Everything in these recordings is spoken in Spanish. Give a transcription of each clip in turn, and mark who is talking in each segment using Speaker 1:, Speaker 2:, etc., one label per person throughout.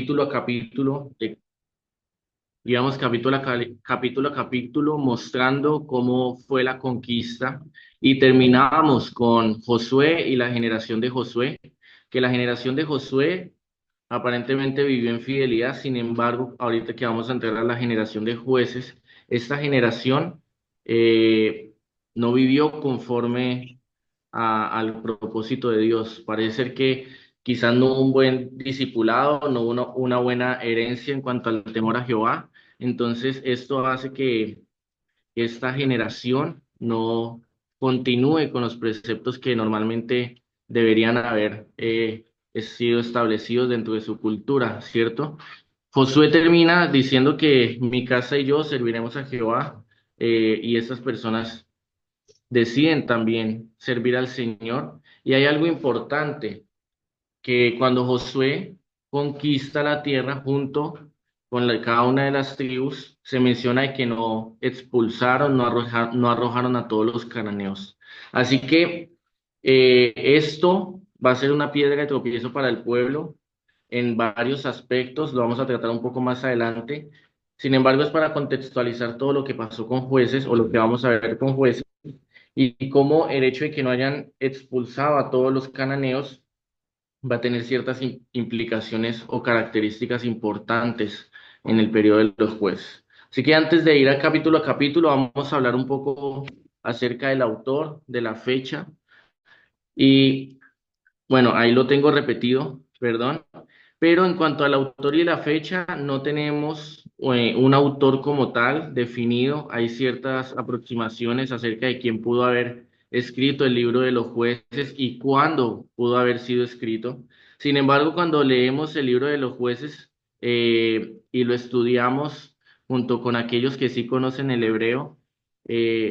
Speaker 1: capítulo a capítulo, íbamos capítulo a capítulo mostrando cómo fue la conquista y terminábamos con Josué y la generación de Josué, que la generación de Josué aparentemente vivió en fidelidad. Sin embargo, ahorita que vamos a entrar a la generación de jueces, esta generación eh, no vivió conforme al propósito de Dios. Parece ser que quizás no hubo un buen discipulado, no hubo una buena herencia en cuanto al temor a Jehová. Entonces, esto hace que esta generación no continúe con los preceptos que normalmente deberían haber sido establecidos dentro de su cultura, ¿cierto? Josué termina diciendo que mi casa y yo serviremos a Jehová, y estas personas deciden también servir al Señor. Y hay algo importante, que cuando Josué conquista la tierra junto con cada una de las tribus, se menciona de que no expulsaron, no arrojaron a todos los cananeos. Así que esto va a ser una piedra de tropiezo para el pueblo en varios aspectos, lo vamos a tratar un poco más adelante. Sin embargo, es para contextualizar todo lo que pasó con jueces o lo que vamos a ver con jueces y cómo el hecho de que no hayan expulsado a todos los cananeos va a tener ciertas implicaciones o características importantes en el periodo de los jueces. Así que antes de ir a capítulo, vamos a hablar un poco acerca del autor, de la fecha. Y bueno, ahí lo tengo repetido, perdón. Pero en cuanto al autor y la fecha, no tenemos un autor como tal definido. Hay ciertas aproximaciones acerca de quién pudo haber escrito el libro de los jueces y cuándo pudo haber sido escrito. Sin embargo, cuando leemos el libro de los jueces y lo estudiamos junto con aquellos que sí conocen el hebreo,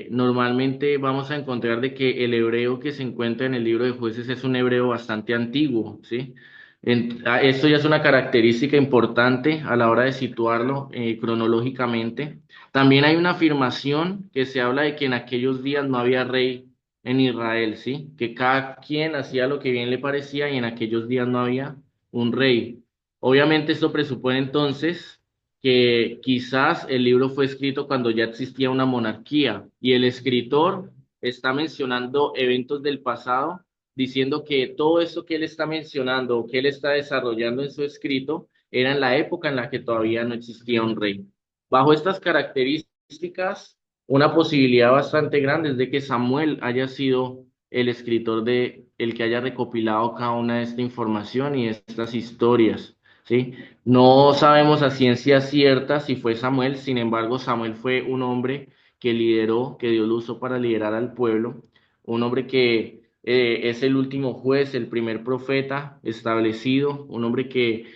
Speaker 1: normalmente vamos a encontrar de que el hebreo que se encuentra en el libro de jueces es un hebreo bastante antiguo, ¿sí? Esto ya es una característica importante a la hora de situarlo cronológicamente. También hay una afirmación que se habla de que en aquellos días no había rey en Israel, ¿sí? Que cada quien hacía lo que bien le parecía y en aquellos días no había un rey. Obviamente esto presupone entonces que quizás el libro fue escrito cuando ya existía una monarquía y el escritor está mencionando eventos del pasado, diciendo que todo eso que él está mencionando o que él está desarrollando en su escrito era en la época en la que todavía no existía un rey. Bajo estas características, una posibilidad bastante grande es de que Samuel haya sido el escritor de el que haya recopilado cada una de esta información y estas historias, ¿sí? No sabemos a ciencia cierta si fue Samuel, sin embargo, Samuel fue un hombre que lideró, que Dios lo usó para liderar al pueblo, un hombre que es el último juez, el primer profeta establecido, un hombre que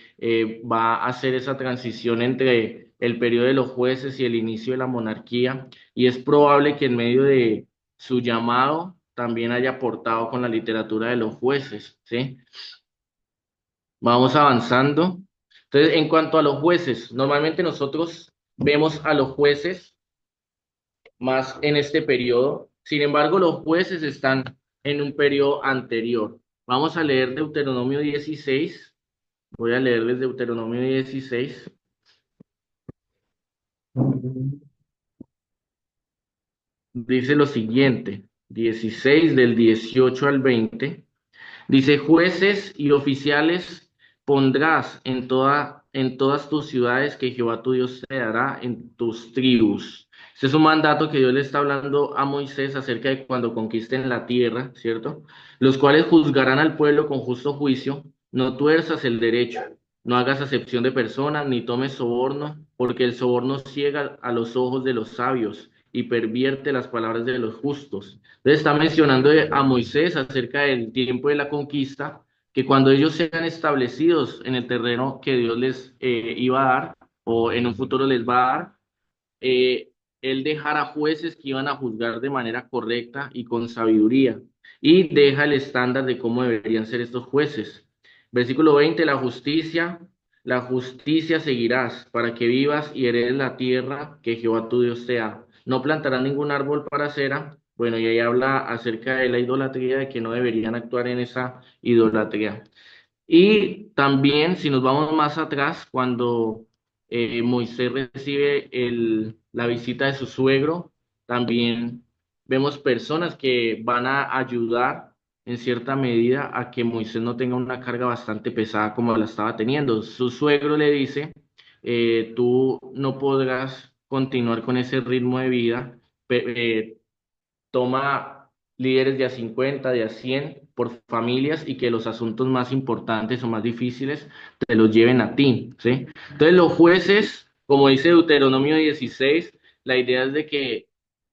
Speaker 1: va a hacer esa transición entre el periodo de los jueces y el inicio de la monarquía, y es probable que en medio de su llamado también haya aportado con la literatura de los jueces, ¿sí? Vamos avanzando. Entonces, en cuanto a los jueces, normalmente nosotros vemos a los jueces más en este periodo. Sin embargo, los jueces están en un periodo anterior. Vamos a leer Deuteronomio 16. Voy a leerles Deuteronomio 16. Dice lo siguiente, 16 del 18 al 20. Dice, jueces y oficiales pondrás en todas tus ciudades que Jehová tu Dios te dará en tus tribus. Este es un mandato que Dios le está hablando a Moisés acerca de cuando conquisten la tierra, ¿cierto? Los cuales juzgarán al pueblo con justo juicio. No tuerzas el derecho, no hagas acepción de personas, ni tomes soborno, porque el soborno ciega a los ojos de los sabios y pervierte las palabras de los justos. Entonces está mencionando a Moisés acerca del tiempo de la conquista, que cuando ellos sean establecidos en el terreno que Dios les iba a dar o en un futuro les va a dar, eh, él dejará jueces que iban a juzgar de manera correcta y con sabiduría, y deja el estándar de cómo deberían ser estos jueces. Versículo 20, la justicia seguirás para que vivas y heredes la tierra que Jehová tu Dios te da. No plantarás ningún árbol para cera. Bueno, y ahí habla acerca de la idolatría, de que no deberían actuar en esa idolatría. Y también, si nos vamos más atrás, cuando Moisés recibe la visita de su suegro, también vemos personas que van a ayudar en cierta medida a que Moisés no tenga una carga bastante pesada como la estaba teniendo. Su suegro le dice, tú no podrás continuar con ese ritmo de vida, toma líderes de a 50, de a 100 por familias y que los asuntos más importantes o más difíciles te los lleven a ti, ¿sí? Entonces los jueces, como dice Deuteronomio 16, la idea es de que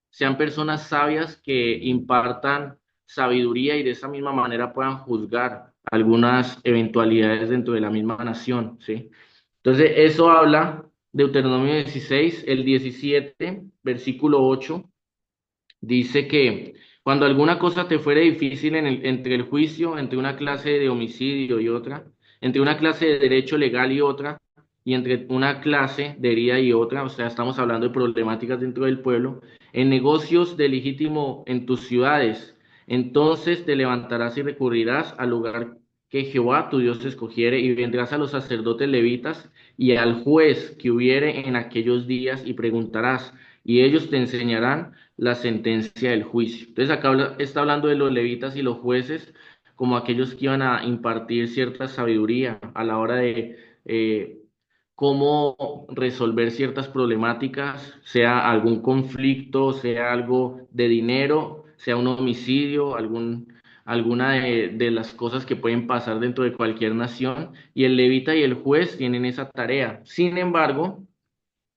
Speaker 1: sean personas sabias que impartan sabiduría y de esa misma manera puedan juzgar algunas eventualidades dentro de la misma nación, ¿sí? Entonces eso habla Deuteronomio 16, el 17, versículo 8. Dice que cuando alguna cosa te fuere difícil entre el juicio, entre una clase de homicidio y otra, entre una clase de derecho legal y otra, y entre una clase de herida y otra, o sea, estamos hablando de problemáticas dentro del pueblo, en negocios de legítimo en tus ciudades, entonces te levantarás y recurrirás al lugar que Jehová tu Dios escogiere, y vendrás a los sacerdotes levitas y al juez que hubiere en aquellos días, y preguntarás, y ellos te enseñarán la sentencia del juicio. Entonces acá está hablando de los levitas y los jueces como aquellos que iban a impartir cierta sabiduría a la hora de cómo resolver ciertas problemáticas, sea algún conflicto, sea algo de dinero, sea un homicidio, alguna de las cosas que pueden pasar dentro de cualquier nación, y el levita y el juez tienen esa tarea. Sin embargo,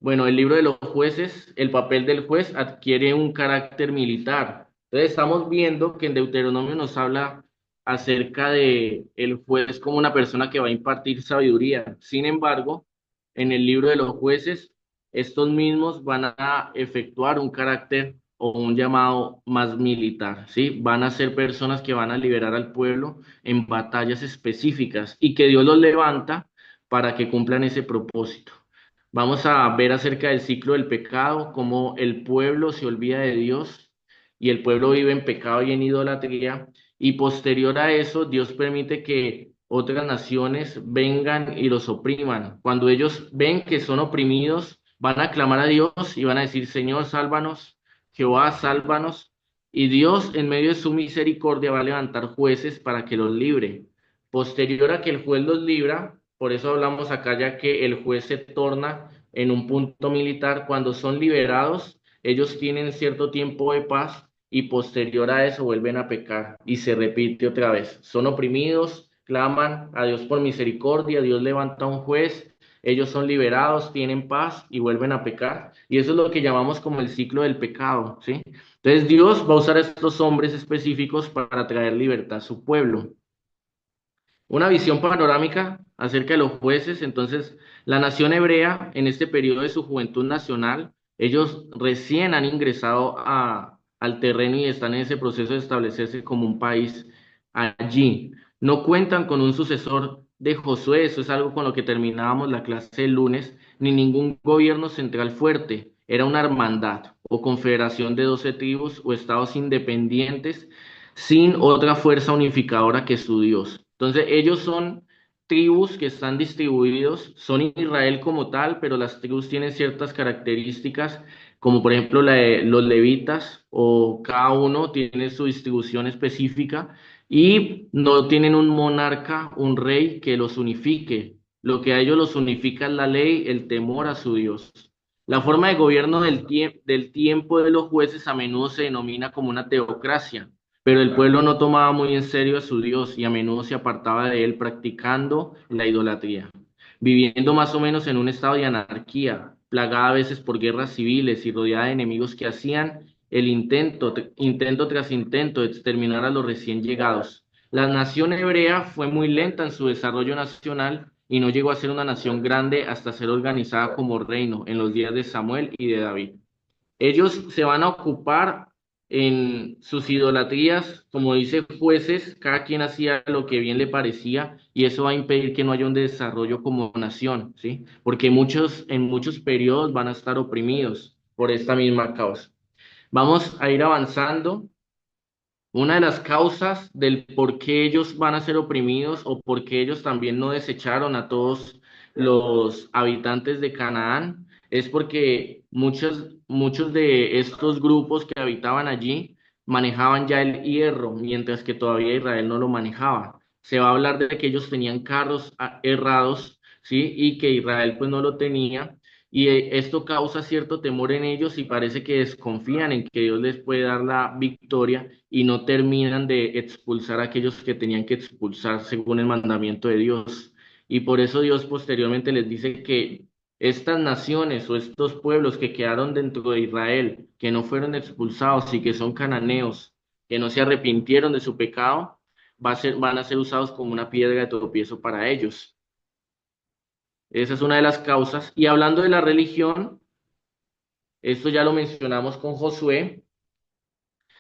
Speaker 1: bueno, el libro de los jueces, el papel del juez adquiere un carácter militar. Entonces estamos viendo que en Deuteronomio nos habla acerca de el juez como una persona que va a impartir sabiduría. Sin embargo, en el libro de los jueces, estos mismos van a efectuar un carácter o un llamado más militar, ¿sí? Van a ser personas que van a liberar al pueblo en batallas específicas y que Dios los levanta para que cumplan ese propósito. Vamos a ver acerca del ciclo del pecado, cómo el pueblo se olvida de Dios y el pueblo vive en pecado y en idolatría. Y posterior a eso, Dios permite que otras naciones vengan y los opriman. Cuando ellos ven que son oprimidos, van a clamar a Dios y van a decir, Señor, sálvanos, Jehová, sálvanos. Y Dios, en medio de su misericordia, va a levantar jueces para que los libre. Posterior a que el juez los libra, por eso hablamos acá ya que el juez se torna en un punto militar. Cuando son liberados, ellos tienen cierto tiempo de paz y posterior a eso vuelven a pecar y se repite otra vez. Son oprimidos, claman a Dios por misericordia, Dios levanta un juez, ellos son liberados, tienen paz y vuelven a pecar. Y eso es lo que llamamos como el ciclo del pecado, ¿sí? Entonces Dios va a usar a estos hombres específicos para traer libertad a su pueblo. Una visión panorámica acerca de los jueces. Entonces, la nación hebrea en este periodo de su juventud nacional, ellos recién han ingresado al terreno y están en ese proceso de establecerse como un país allí. No cuentan con un sucesor de Josué, eso es algo con lo que terminábamos la clase el lunes, ni ningún gobierno central fuerte. Era una hermandad o confederación de 12 tribus o estados independientes sin otra fuerza unificadora que su Dios. Entonces, ellos son tribus que están distribuidos, son Israel como tal, pero las tribus tienen ciertas características, como por ejemplo la de los levitas, o cada uno tiene su distribución específica y no tienen un monarca, un rey que los unifique. Lo que a ellos los unifica es la ley, el temor a su Dios. La forma de gobierno del tiempo de los jueces a menudo se denomina como una teocracia, pero el pueblo no tomaba muy en serio a su Dios y a menudo se apartaba de él practicando la idolatría, viviendo más o menos en un estado de anarquía, plagada a veces por guerras civiles y rodeada de enemigos que hacían el intento tras intento de exterminar a los recién llegados. La nación hebrea fue muy lenta en su desarrollo nacional y no llegó a ser una nación grande hasta ser organizada como reino en los días de Samuel y de David. Ellos se van a ocupar en sus idolatrías, como dice jueces, cada quien hacía lo que bien le parecía y eso va a impedir que no haya un desarrollo como nación, ¿sí? Porque en muchos periodos van a estar oprimidos por esta misma causa. Vamos a ir avanzando Una de las causas del por qué ellos van a ser oprimidos o por qué ellos también no desecharon a todos los habitantes de Canaán es porque muchos de estos grupos que habitaban allí manejaban ya el hierro, mientras que todavía Israel no lo manejaba. Se va a hablar de que ellos tenían carros errados, ¿sí? Y que Israel pues no lo tenía. Y esto causa cierto temor en ellos y parece que desconfían en que Dios les puede dar la victoria y no terminan de expulsar a aquellos que tenían que expulsar según el mandamiento de Dios. Y por eso Dios posteriormente les dice que estas naciones o estos pueblos que quedaron dentro de Israel, que no fueron expulsados y que son cananeos, que no se arrepintieron de su pecado, van a ser usados como una piedra de tropiezo para ellos. Esa es una de las causas. Y hablando de la religión, esto ya lo mencionamos con Josué.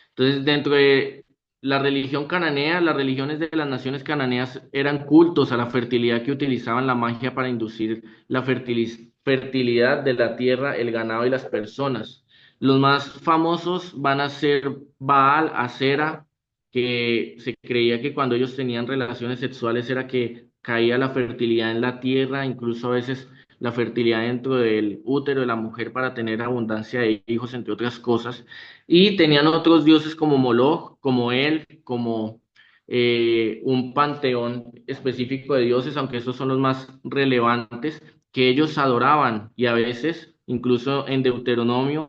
Speaker 1: Entonces, dentro de la religión cananea, las religiones de las naciones cananeas eran cultos a la fertilidad que utilizaban la magia para inducir la fertilidad de la tierra, el ganado y las personas. Los más famosos van a ser Baal, Acera, que se creía que cuando ellos tenían relaciones sexuales era que caía la fertilidad en la tierra, incluso a veces la fertilidad dentro del útero de la mujer para tener abundancia de hijos, entre otras cosas. Y tenían otros dioses como Moloch, como él, como un panteón específico de dioses, aunque estos son los más relevantes, que ellos adoraban y a veces, incluso en Deuteronomio,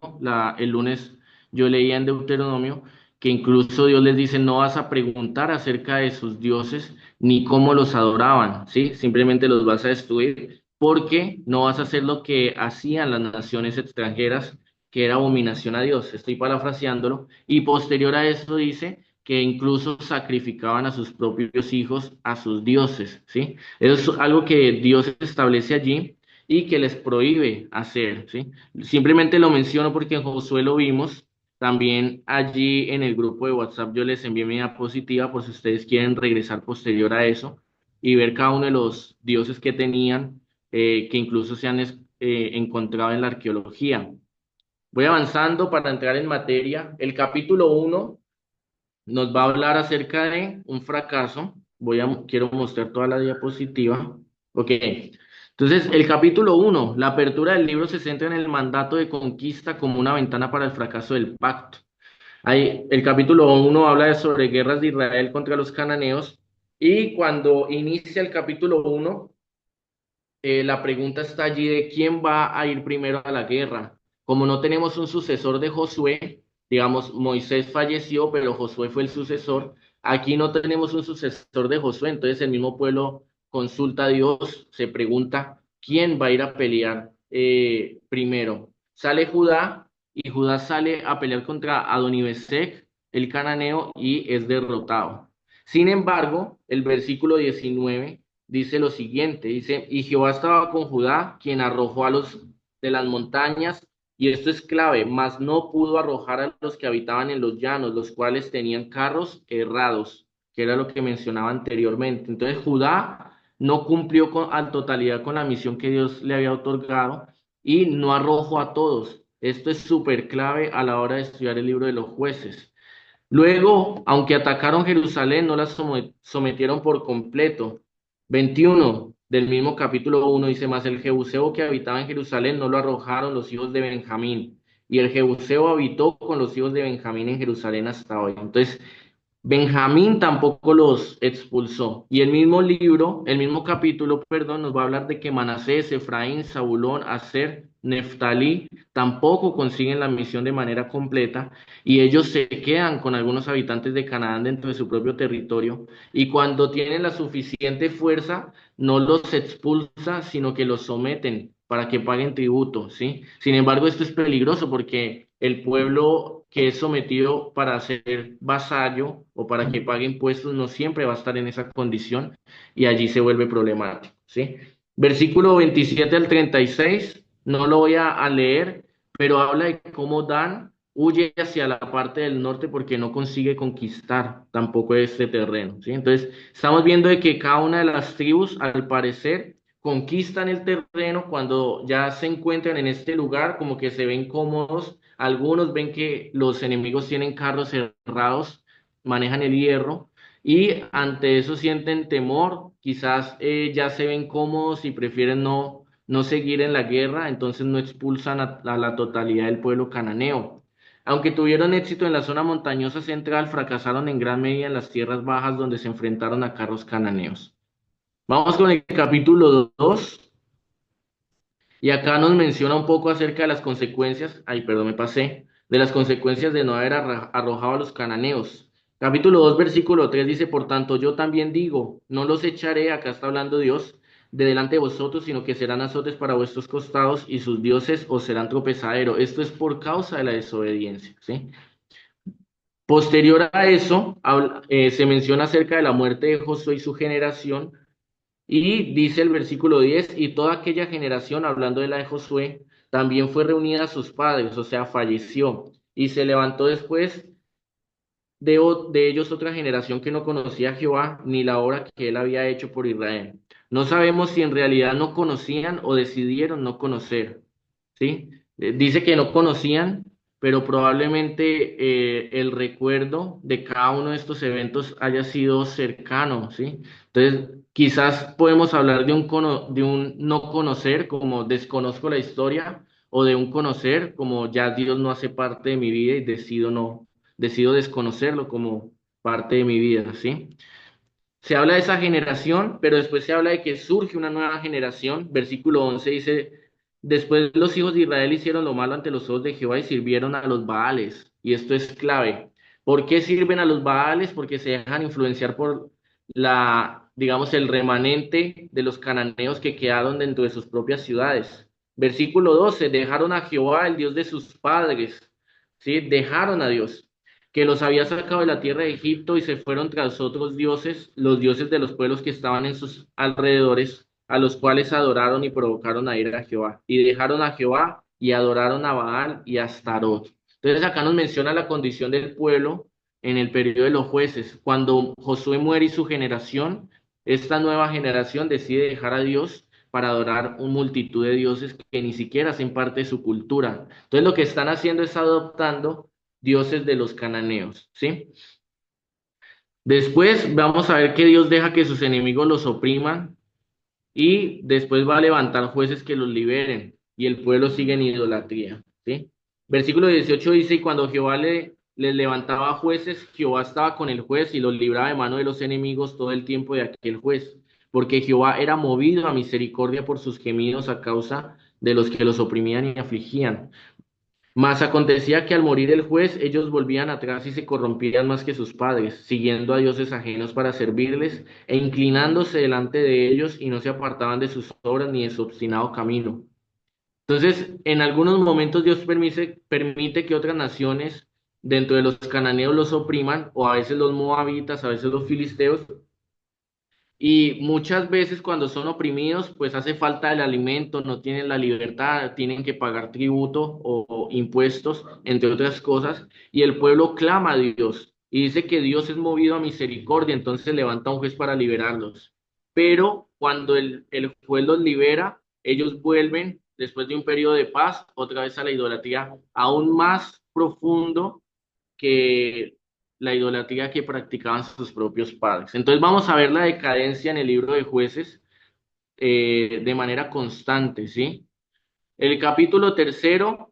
Speaker 1: el lunes yo leía en Deuteronomio, que incluso Dios les dice, no vas a preguntar acerca de sus dioses ni cómo los adoraban, ¿sí? Simplemente los vas a destruir porque no vas a hacer lo que hacían las naciones extranjeras que era abominación a Dios. Estoy parafraseándolo. Y posterior a eso dice que incluso sacrificaban a sus propios hijos a sus dioses, ¿sí? Eso es algo que Dios establece allí y que les prohíbe hacer, ¿sí? Simplemente lo menciono porque en Josué lo vimos. También allí en el grupo de WhatsApp yo les envié mi diapositiva por si ustedes quieren regresar posterior a eso y ver cada uno de los dioses que tenían, que incluso se han encontrado en la arqueología. Voy avanzando para entrar en materia. El capítulo uno nos va a hablar acerca de un fracaso. Quiero mostrar toda la diapositiva. Ok. Entonces, el capítulo uno, la apertura del libro se centra en el mandato de conquista como una ventana para el fracaso del pacto. Ahí, el capítulo uno habla sobre guerras de Israel contra los cananeos y cuando inicia el capítulo uno la pregunta está allí de quién va a ir primero a la guerra. Como no tenemos un sucesor de Josué, digamos, Moisés falleció, pero Josué fue el sucesor. Aquí no tenemos un sucesor de Josué, entonces el mismo pueblo consulta a Dios, se pregunta quién va a ir a pelear primero. Sale Judá y Judá sale a pelear contra Adonibesec, el cananeo, y es derrotado. Sin embargo, el versículo 19 dice lo siguiente, dice, y Jehová estaba con Judá, quien arrojó a los de las montañas, y esto es clave, mas no pudo arrojar a los que habitaban en los llanos, los cuales tenían carros errados, que era lo que mencionaba anteriormente. Entonces Judá no cumplió a totalidad con la misión que Dios le había otorgado y no arrojó a todos. Esto es súper clave a la hora de estudiar el libro de los jueces. Luego, aunque atacaron Jerusalén, no la sometieron por completo. 21 del mismo capítulo uno dice más, el Jebuseo que habitaba en Jerusalén no lo arrojaron los hijos de Benjamín, y el Jebuseo habitó con los hijos de Benjamín en Jerusalén hasta hoy. Entonces, Benjamín tampoco los expulsó. Y el mismo capítulo, perdón, nos va a hablar de que Manasés, Efraín, Zabulón, Aser, Neftalí tampoco consiguen la misión de manera completa y ellos se quedan con algunos habitantes de Canaán dentro de su propio territorio y cuando tienen la suficiente fuerza no los expulsa, sino que los someten para que paguen tributo, ¿sí? Sin embargo, esto es peligroso porque el pueblo que es sometido para ser vasallo o para que pague impuestos no siempre va a estar en esa condición y allí se vuelve problemático, ¿sí? Versículo 27 al 36, no lo voy a leer, pero habla de cómo Dan huye hacia la parte del norte porque no consigue conquistar tampoco este terreno, ¿sí? Entonces, estamos viendo de que cada una de las tribus, al parecer, conquistan el terreno cuando ya se encuentran en este lugar, como que se ven cómodos. Algunos ven que los enemigos tienen carros cerrados manejan el hierro y ante eso sienten temor, quizás ya se ven cómodos y prefieren no seguir en la guerra, entonces no expulsan a la totalidad del pueblo cananeo. Aunque tuvieron éxito en la zona montañosa central, fracasaron en gran medida en las tierras bajas donde se enfrentaron a carros cananeos. Vamos con el capítulo 2 y acá nos menciona un poco acerca de las consecuencias, ay, perdón, me pasé, de las consecuencias de no haber arrojado a los cananeos. Capítulo 2 versículo 3 dice, por tanto, yo también digo, no los echaré, acá está hablando Dios, de delante de vosotros, sino que serán azotes para vuestros costados y sus dioses os serán tropezadero. Esto es por causa de la desobediencia, ¿sí? Posterior a eso, se menciona acerca de la muerte de Josué y su generación, y dice el versículo 10 y toda aquella generación, hablando de la de Josué, también fue reunida a sus padres, o sea, falleció, y se levantó después de ellos otra generación que no conocía a Jehová ni la obra que él había hecho por Israel. No sabemos si en realidad no conocían o decidieron no conocer, ¿sí? Dice que no conocían, pero probablemente el recuerdo de cada uno de estos eventos haya sido cercano, ¿sí? Entonces, quizás podemos hablar de un no conocer, como desconozco la historia, o de un conocer, como ya Dios no hace parte de mi vida y decido desconocerlo como parte de mi vida, ¿sí? Se habla de esa generación, pero después se habla de que surge una nueva generación. Versículo 11 dice, después los hijos de Israel hicieron lo malo ante los ojos de Jehová y sirvieron a los Baales. Y esto es clave. ¿Por qué sirven a los Baales? Porque se dejan influenciar por digamos, el remanente de los cananeos que quedaron dentro de sus propias ciudades. Versículo 12, dejaron a Jehová, el Dios de sus padres, ¿sí? Dejaron a Dios que los había sacado de la tierra de Egipto y se fueron tras otros dioses, los dioses de los pueblos que estaban en sus alrededores, a los cuales adoraron y provocaron a ir a Jehová. Y dejaron a Jehová y adoraron a Baal y a Astarot. Entonces acá nos menciona la condición del pueblo en el periodo de los jueces. Cuando Josué muere y su generación, esta nueva generación decide dejar a Dios para adorar una multitud de dioses que ni siquiera hacen parte de su cultura. Entonces lo que están haciendo es adoptando dioses de los cananeos, ¿sí? Después vamos a ver que Dios deja que sus enemigos los opriman y después va a levantar jueces que los liberen y el pueblo sigue en idolatría, ¿sí? Versículo 18 dice, y cuando Jehová les levantaba jueces, Jehová estaba con el juez y los libraba de mano de los enemigos todo el tiempo de aquel juez, porque Jehová era movido a misericordia por sus gemidos a causa de los que los oprimían y afligían. Mas acontecía que al morir el juez, ellos volvían atrás y se corrompían más que sus padres, siguiendo a dioses ajenos para servirles e inclinándose delante de ellos y no se apartaban de sus obras ni de su obstinado camino. Entonces, en algunos momentos Dios permite que otras naciones dentro de los cananeos los opriman, o a veces los moabitas, a veces los filisteos, y muchas veces cuando son oprimidos, pues hace falta el alimento, no tienen la libertad, tienen que pagar tributo o impuestos, entre otras cosas, y el pueblo clama a Dios y dice que Dios es movido a misericordia, entonces levanta un juez para liberarlos. Pero cuando el juez los libera, ellos vuelven, después de un periodo de paz, otra vez a la idolatría aún más profundo que la idolatría que practicaban sus propios padres. Entonces vamos a ver la decadencia en el libro de jueces de manera constante, ¿sí? El capítulo tercero,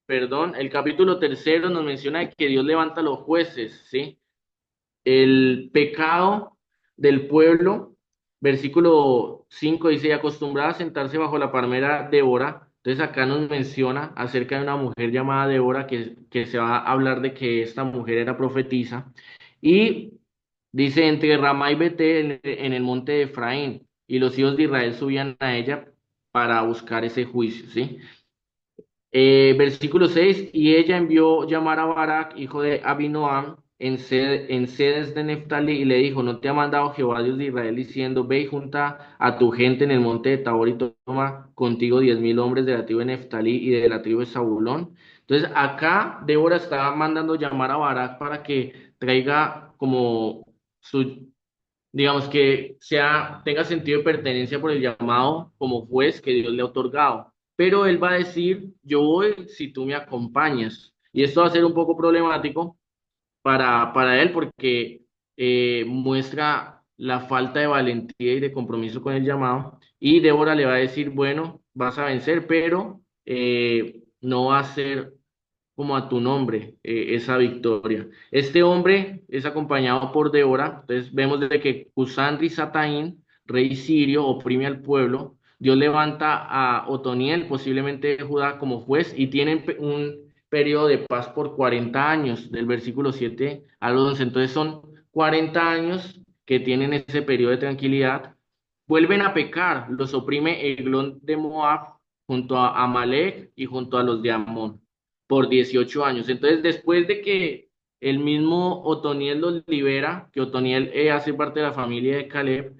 Speaker 1: perdón, el capítulo tercero nos menciona que Dios levanta a los jueces, ¿sí? El pecado del pueblo, versículo 5 dice, y acostumbrada a sentarse bajo la palmera Débora. Entonces acá nos menciona acerca de una mujer llamada Débora que se va a hablar de que esta mujer era profetisa. Y dice, entre Ramá y Betel en el monte de Efraín, y los hijos de Israel subían a ella para buscar ese juicio, ¿sí? Versículo 6 y ella envió llamar a Barak, hijo de Abinoam, en sedes de Neftalí, y le dijo, ¿no te ha mandado Jehová Dios de Israel diciendo, ve y junta a tu gente en el monte de Tabor y toma contigo 10,000 hombres de la tribu de Neftalí y de la tribu de Zabulón? Entonces acá Débora estaba mandando llamar a Barak para que traiga como digamos que tenga sentido de pertenencia por el llamado como juez que Dios le ha otorgado. Pero él va a decir, yo voy si tú me acompañas. Y esto va a ser un poco problemático para él porque muestra la falta de valentía y de compromiso con el llamado. Y Débora le va a decir, bueno, vas a vencer, pero no va a ser como a tu nombre esa victoria. Este hombre es acompañado por Débora, entonces vemos de que Cusandri Sataín, rey sirio, oprime al pueblo. Dios levanta a Otoniel, posiblemente de Judá, como juez y tienen un periodo de paz por 40 años, del versículo 7 al 11. Entonces son 40 años que tienen ese periodo de tranquilidad. Vuelven a pecar, los oprime Eglón de Moab junto a Amalek y junto a los de Amón por 18 años. Entonces, después de que el mismo Otoniel los libera, que Otoniel hace parte de la familia de Caleb,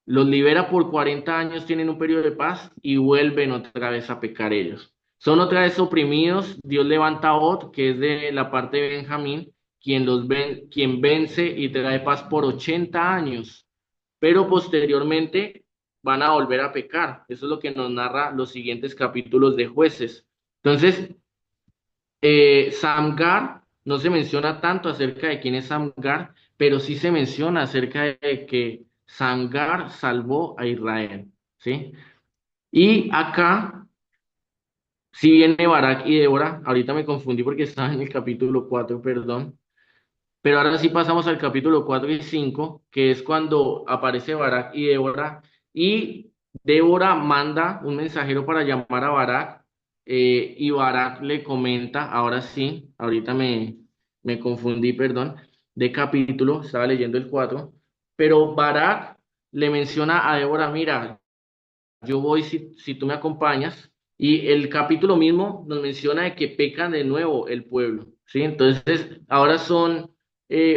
Speaker 1: los libera por 40 años, tienen un periodo de paz y vuelven otra vez a pecar ellos. Son otra vez oprimidos, Dios levanta a Ot, que es de la parte de Benjamín, quien vence y trae paz por 80 años, pero posteriormente van a volver a pecar. Eso es lo que nos narra los siguientes capítulos de Jueces. Entonces, Samgar no se menciona tanto acerca de quién es Samgar, pero sí se menciona acerca de que Samgar salvó a Israel, ¿sí? Y acá, si viene Barak y Débora, ahorita me confundí porque estaba en el capítulo 4, perdón, pero ahora sí pasamos al capítulo 4 y 5, que es cuando aparece Barak y Débora, y Débora manda un mensajero para llamar a Barak, y Barak le comenta, ahora sí, ahorita me confundí, perdón, de capítulo, estaba leyendo el 4, pero Barak le menciona a Débora, mira, yo voy si tú me acompañas, y el capítulo mismo nos menciona de que pecan de nuevo el pueblo, ¿sí? Entonces, ahora son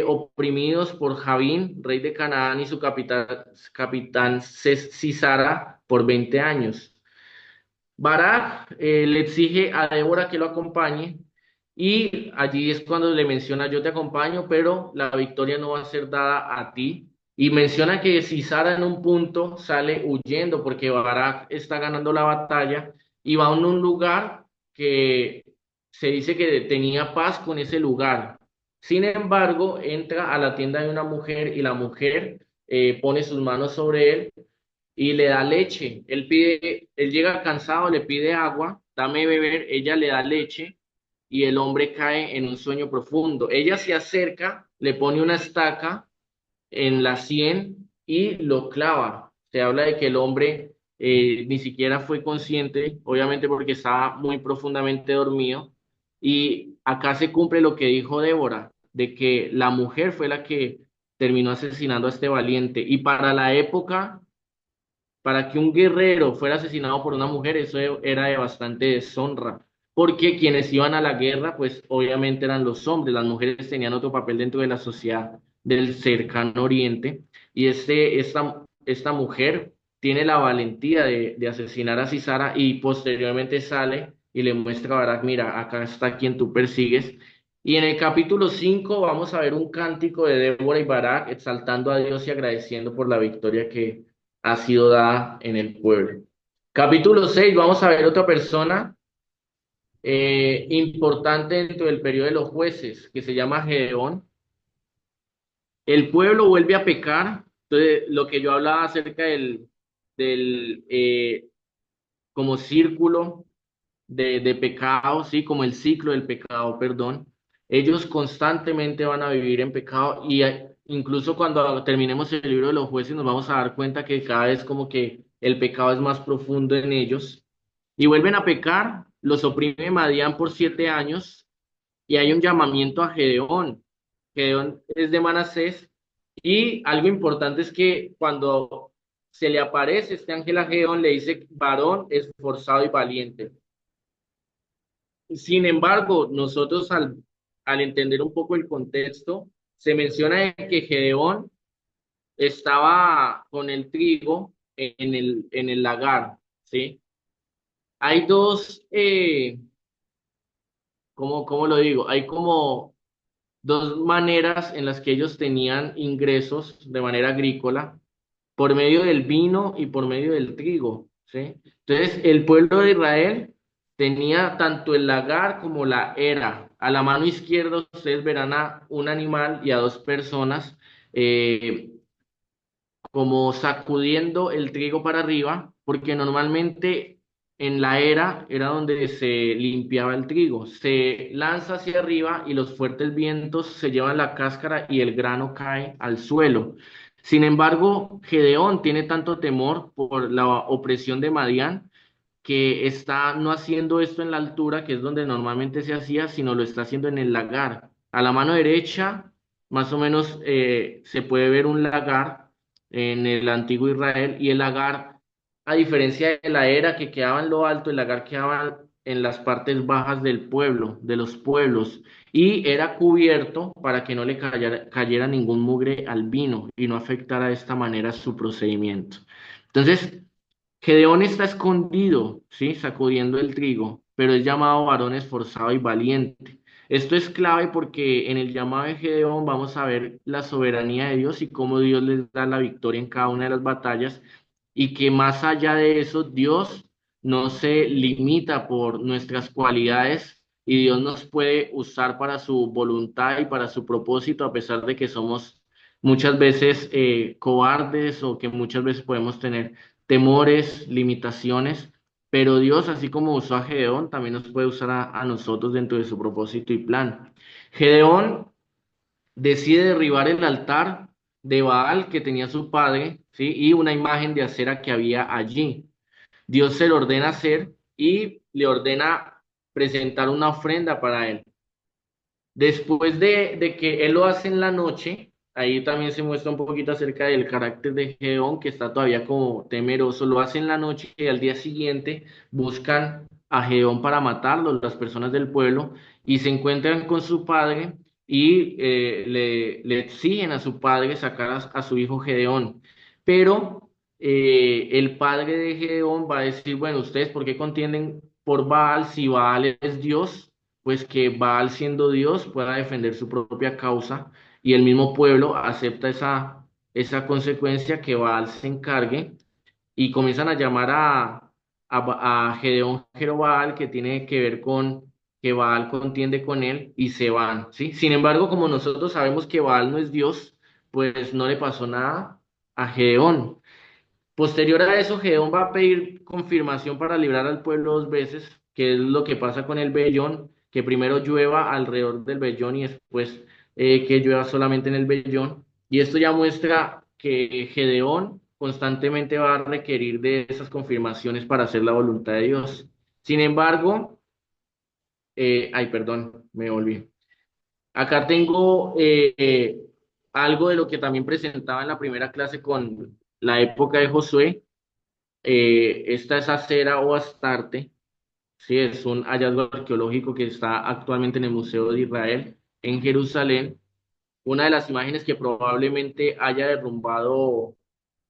Speaker 1: oprimidos por Javín, rey de Canaán, y su capitán Sisara por 20 años. Barak le exige a Débora que lo acompañe y allí es cuando le menciona yo te acompaño, pero la victoria no va a ser dada a ti. Y menciona que si Sara en un punto sale huyendo porque Barak está ganando la batalla y va a un lugar que se dice que tenía paz con ese lugar. Sin embargo, entra a la tienda de una mujer y la mujer pone sus manos sobre él y le da leche. Él llega cansado, le pide agua, dame beber, ella le da leche y el hombre cae en un sueño profundo. Ella se acerca, le pone una estaca en la sien y lo clava. Se habla de que el hombre ni siquiera fue consciente, obviamente porque estaba muy profundamente dormido. Y acá se cumple lo que dijo Débora, de que la mujer fue la que terminó asesinando a este valiente. Y para la época, para que un guerrero fuera asesinado por una mujer, eso era de bastante deshonra, porque quienes iban a la guerra, pues obviamente eran los hombres, las mujeres tenían otro papel dentro de la sociedad del cercano oriente, y esta mujer tiene la valentía de asesinar a Sisara y posteriormente sale y le muestra a Barak, mira, acá está quien tú persigues. Y en el capítulo 5 vamos a ver un cántico de Débora y Barak exaltando a Dios y agradeciendo por la victoria que ha sido dada en el pueblo. Capítulo 6 vamos a ver otra persona importante dentro del periodo de los jueces, que se llama Gedeón. El pueblo vuelve a pecar, entonces lo que yo hablaba acerca del como círculo de pecado, sí, como el ciclo del pecado, perdón. Ellos constantemente van a vivir en pecado y incluso cuando terminemos el libro de los jueces nos vamos a dar cuenta que cada vez como que el pecado es más profundo en ellos y vuelven a pecar, los oprime Madián por 7 años y hay un llamamiento a Gedeón. Gedeón es de Manasés y algo importante es que cuando se le aparece este ángel a Gedeón le dice varón esforzado y valiente. Sin embargo, nosotros al entender un poco el contexto, se menciona que Gedeón estaba con el trigo en el lagar, ¿sí? Hay dos, ¿cómo lo digo? Hay como dos maneras en las que ellos tenían ingresos de manera agrícola, por medio del vino y por medio del trigo, ¿sí? Entonces, el pueblo de Israel Tenía tanto el lagar como la era. A la mano izquierda ustedes verán a un animal y a dos personas eh, como sacudiendo el trigo para arriba, porque normalmente en la era donde se limpiaba el trigo. Se lanza hacia arriba y los fuertes vientos se llevan la cáscara y el grano cae al suelo. Sin embargo, Gedeón tiene tanto temor por la opresión de Madián que está no haciendo esto en la altura, que es donde normalmente se hacía, sino lo está haciendo en el lagar. A la mano derecha, más o menos, se puede ver un lagar en el antiguo Israel, y el lagar, a diferencia de la era que quedaba en lo alto, el lagar quedaba en las partes bajas del pueblo, de los pueblos, y era cubierto para que no le cayera ningún mugre al vino y no afectara de esta manera su procedimiento. Entonces, Gedeón está escondido, ¿sí? Sacudiendo el trigo, pero es llamado varón esforzado y valiente. Esto es clave porque en el llamado de Gedeón vamos a ver la soberanía de Dios y cómo Dios les da la victoria en cada una de las batallas, y que más allá de eso, Dios no se limita por nuestras cualidades, y Dios nos puede usar para su voluntad y para su propósito, a pesar de que somos muchas veces cobardes, o que muchas veces podemos tener temores, limitaciones, pero Dios, así como usó a Gedeón, también nos puede usar a nosotros dentro de su propósito y plan. Gedeón decide derribar el altar de Baal que tenía su padre, ¿sí? Y una imagen de acera que había allí. Dios se lo ordena hacer y le ordena presentar una ofrenda para él. Después de que él lo hace en la noche, ahí también se muestra un poquito acerca del carácter de Gedeón, que está todavía como temeroso. Lo hace en la noche y al día siguiente buscan a Gedeón para matarlo, las personas del pueblo, y se encuentran con su padre y le exigen a su padre sacar a su hijo Gedeón. Pero el padre de Gedeón va a decir, bueno, ¿ustedes por qué contienden por Baal si Baal es Dios? Pues que Baal, siendo Dios, pueda defender su propia causa, y el mismo pueblo acepta esa consecuencia, que Baal se encargue, y comienzan a llamar a Gedeón Jerobal, que tiene que ver con que Baal contiende con él, y se van, ¿sí? Sin embargo, como nosotros sabemos que Baal no es Dios, pues no le pasó nada a Gedeón. Posterior a eso, Gedeón va a pedir confirmación para librar al pueblo dos veces, que es lo que pasa con el vellón, que primero llueva alrededor del vellón y después que llueva solamente en el vellón. Y esto ya muestra que Gedeón constantemente va a requerir de esas confirmaciones para hacer la voluntad de Dios. Sin embargo, ay, perdón, me volví. Acá tengo algo de lo que también presentaba en la primera clase con la época de Josué. Esta es Acera o Astarte, sí, es un hallazgo arqueológico que está actualmente en el Museo de Israel, en Jerusalén. Una de las imágenes que probablemente haya derrumbado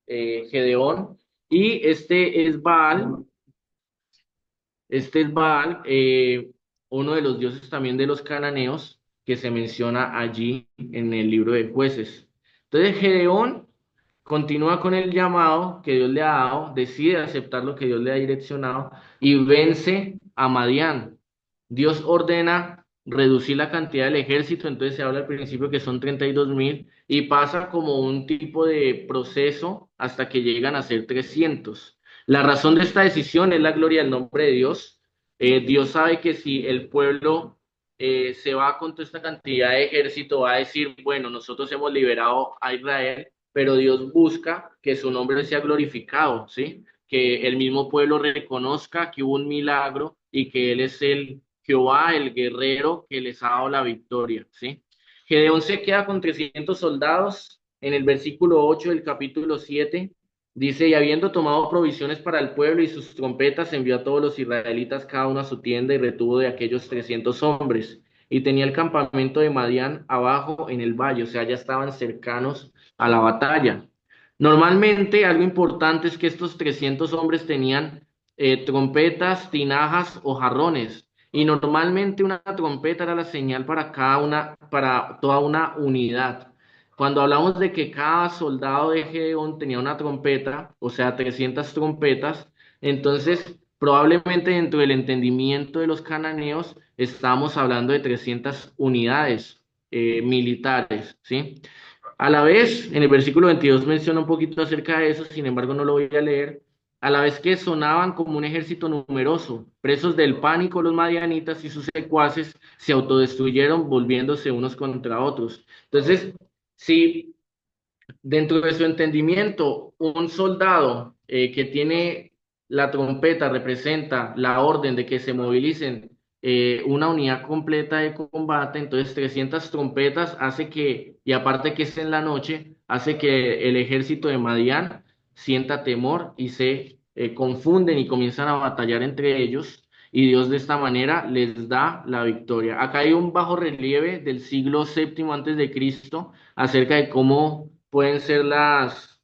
Speaker 1: Gedeón. Y este es Baal, uno de los dioses también de los cananeos, que se menciona allí en el libro de Jueces. Entonces, Gedeón continúa con el llamado que Dios le ha dado, decide aceptar lo que Dios le ha direccionado y vence a Madián. Dios ordena reducir la cantidad del ejército, entonces se habla al principio que son 32.000, y pasa como un tipo de proceso hasta que llegan a ser 300. La razón de esta decisión es la gloria del nombre de Dios. Dios sabe que si el pueblo se va con toda esta cantidad de ejército, va a decir, bueno, nosotros hemos liberado a Israel, pero Dios busca que su nombre sea glorificado, ¿sí? Que el mismo pueblo reconozca que hubo un milagro y que Él es el Jehová, el guerrero que les ha dado la victoria, ¿sí? Gedeón se queda con 300 soldados. En el versículo 8 del capítulo 7 dice, y habiendo tomado provisiones para el pueblo y sus trompetas, envió a todos los israelitas cada uno a su tienda, y retuvo de aquellos 300 hombres. Y tenía el campamento de Madián abajo en el valle, o sea, ya estaban cercanos a la batalla. Normalmente, algo importante es que estos 300 hombres tenían trompetas, tinajas o jarrones. Y normalmente una trompeta era la señal para toda una unidad. Cuando hablamos de que cada soldado de Gedeón tenía una trompeta, o sea, 300 trompetas, entonces Probablemente dentro del entendimiento de los cananeos estamos hablando de 300 unidades militares, ¿sí? A la vez, en el versículo 22 menciona un poquito acerca de eso, sin embargo no lo voy a leer. A la vez que sonaban como un ejército numeroso, presos del pánico, los madianitas y sus secuaces se autodestruyeron volviéndose unos contra otros. Entonces, si dentro de su entendimiento, un soldado que tiene la trompeta representa la orden de que se movilicen una unidad completa de combate, entonces 300 trompetas hace que, y aparte que es en la noche, hace que el ejército de Madián sienta temor y se confunden y comienzan a batallar entre ellos. Y Dios de esta manera les da la victoria. Acá hay un bajo relieve del siglo séptimo antes de Cristo acerca de cómo pueden ser las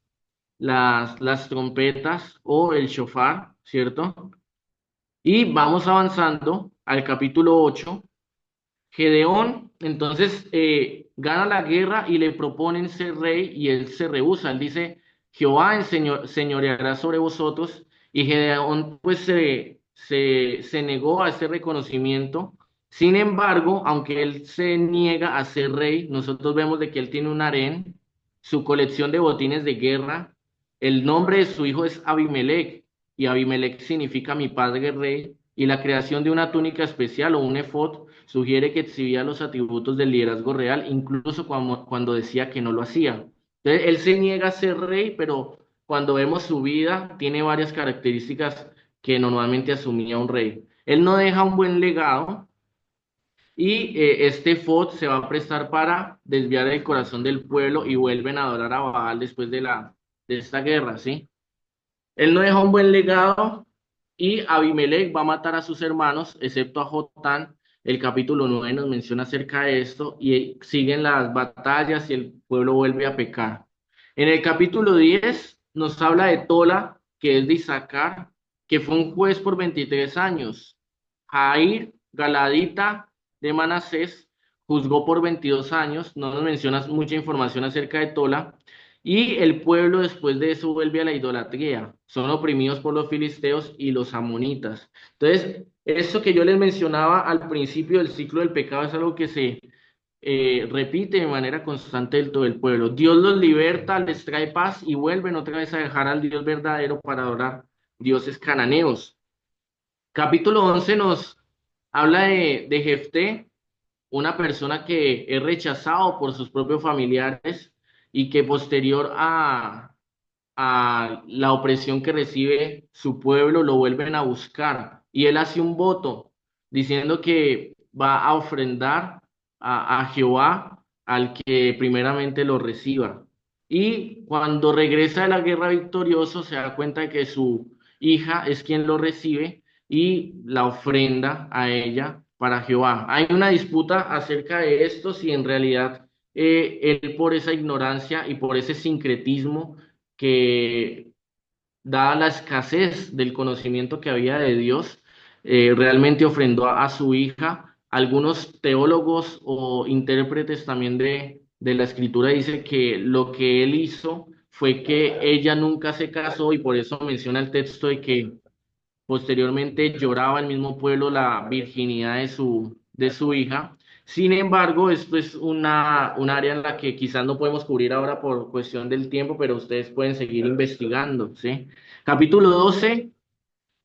Speaker 1: trompetas o el shofar, ¿cierto? Y vamos avanzando al capítulo 8. Gedeón, entonces, gana la guerra y le proponen ser rey y él se rehúsa. Él dice, Jehová señoreará sobre vosotros. Y Gedeón, pues, se negó a ese reconocimiento. Sin embargo, aunque él se niega a ser rey, nosotros vemos de que él tiene un harén, su colección de botines de guerra. El nombre de su hijo es Abimelech, y Abimelech significa mi padre rey, y la creación de una túnica especial o un efod sugiere que exhibía los atributos del liderazgo real, incluso cuando decía que no lo hacía. Entonces, él se niega a ser rey, pero cuando vemos su vida, tiene varias características que normalmente asumía un rey. Él no deja un buen legado y este FOD se va a prestar para desviar el corazón del pueblo y vuelven a adorar a Baal después de esta guerra, ¿sí? Él no deja un buen legado y Abimelech va a matar a sus hermanos, excepto a Jotán. El capítulo 9 nos menciona acerca de esto y siguen las batallas y el pueblo vuelve a pecar. En el capítulo 10 nos habla de Tola, que es de Isaacar, que fue un juez por 23 años. Jair, Galadita de Manasés, juzgó por 22 años. No nos mencionas mucha información acerca de Tola. Y el pueblo después de eso vuelve a la idolatría. Son oprimidos por los filisteos y los amonitas. Entonces, eso que yo les mencionaba al principio del ciclo del pecado es algo que se repite de manera constante del todo el pueblo. Dios los liberta, les trae paz y vuelven otra vez a dejar al Dios verdadero para adorar dioses cananeos. Capítulo 11 nos habla de Jefté, una persona que es rechazado por sus propios familiares y que posterior a la opresión que recibe su pueblo lo vuelven a buscar y él hace un voto diciendo que va a ofrendar a Jehová al que primeramente lo reciba. Y cuando regresa de la guerra victorioso se da cuenta de que su hija es quien lo recibe y la ofrenda a ella para Jehová. Hay una disputa acerca de esto, si en realidad él por esa ignorancia y por ese sincretismo que dada la escasez del conocimiento que había de Dios, realmente ofrendó a su hija. Algunos teólogos o intérpretes también de la escritura dicen que lo que él hizo fue que ella nunca se casó y por eso menciona el texto de que posteriormente lloraba el mismo pueblo la virginidad de su hija. Sin embargo, esto es un área en la que quizás no podemos cubrir ahora por cuestión del tiempo, pero ustedes pueden seguir investigando, ¿sí? Capítulo 12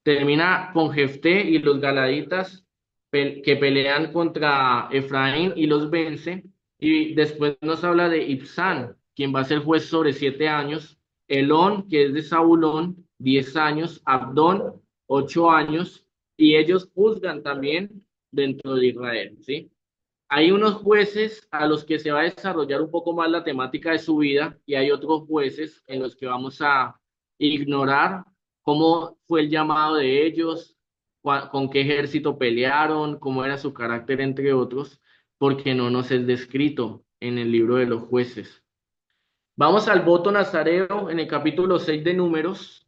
Speaker 1: termina con Jefté y los galaditas que pelean contra Efraín y los vence. Y después nos habla de Ibzán, quien va a ser juez sobre 7 años. Elón, que es de Zabulón, 10 años. Abdón, 8 años. Y ellos juzgan también dentro de Israel, ¿sí? Hay unos jueces a los que se va a desarrollar un poco más la temática de su vida y hay otros jueces en los que vamos a ignorar cómo fue el llamado de ellos, con qué ejército pelearon, cómo era su carácter, entre otros, porque no nos es descrito en el libro de los jueces. Vamos al voto nazareo en el capítulo 6 de Números.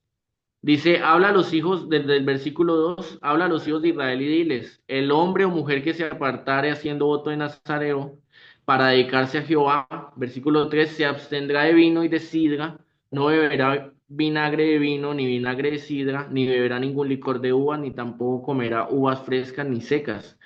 Speaker 1: Dice, habla a los hijos, desde el versículo 2 habla a los hijos de Israel y diles, el hombre o mujer que se apartare haciendo voto de Nazareo para dedicarse a Jehová, versículo 3 se abstendrá de vino y de sidra, no beberá vinagre de vino, ni vinagre de sidra, ni beberá ningún licor de uvas, ni tampoco comerá uvas frescas ni secas.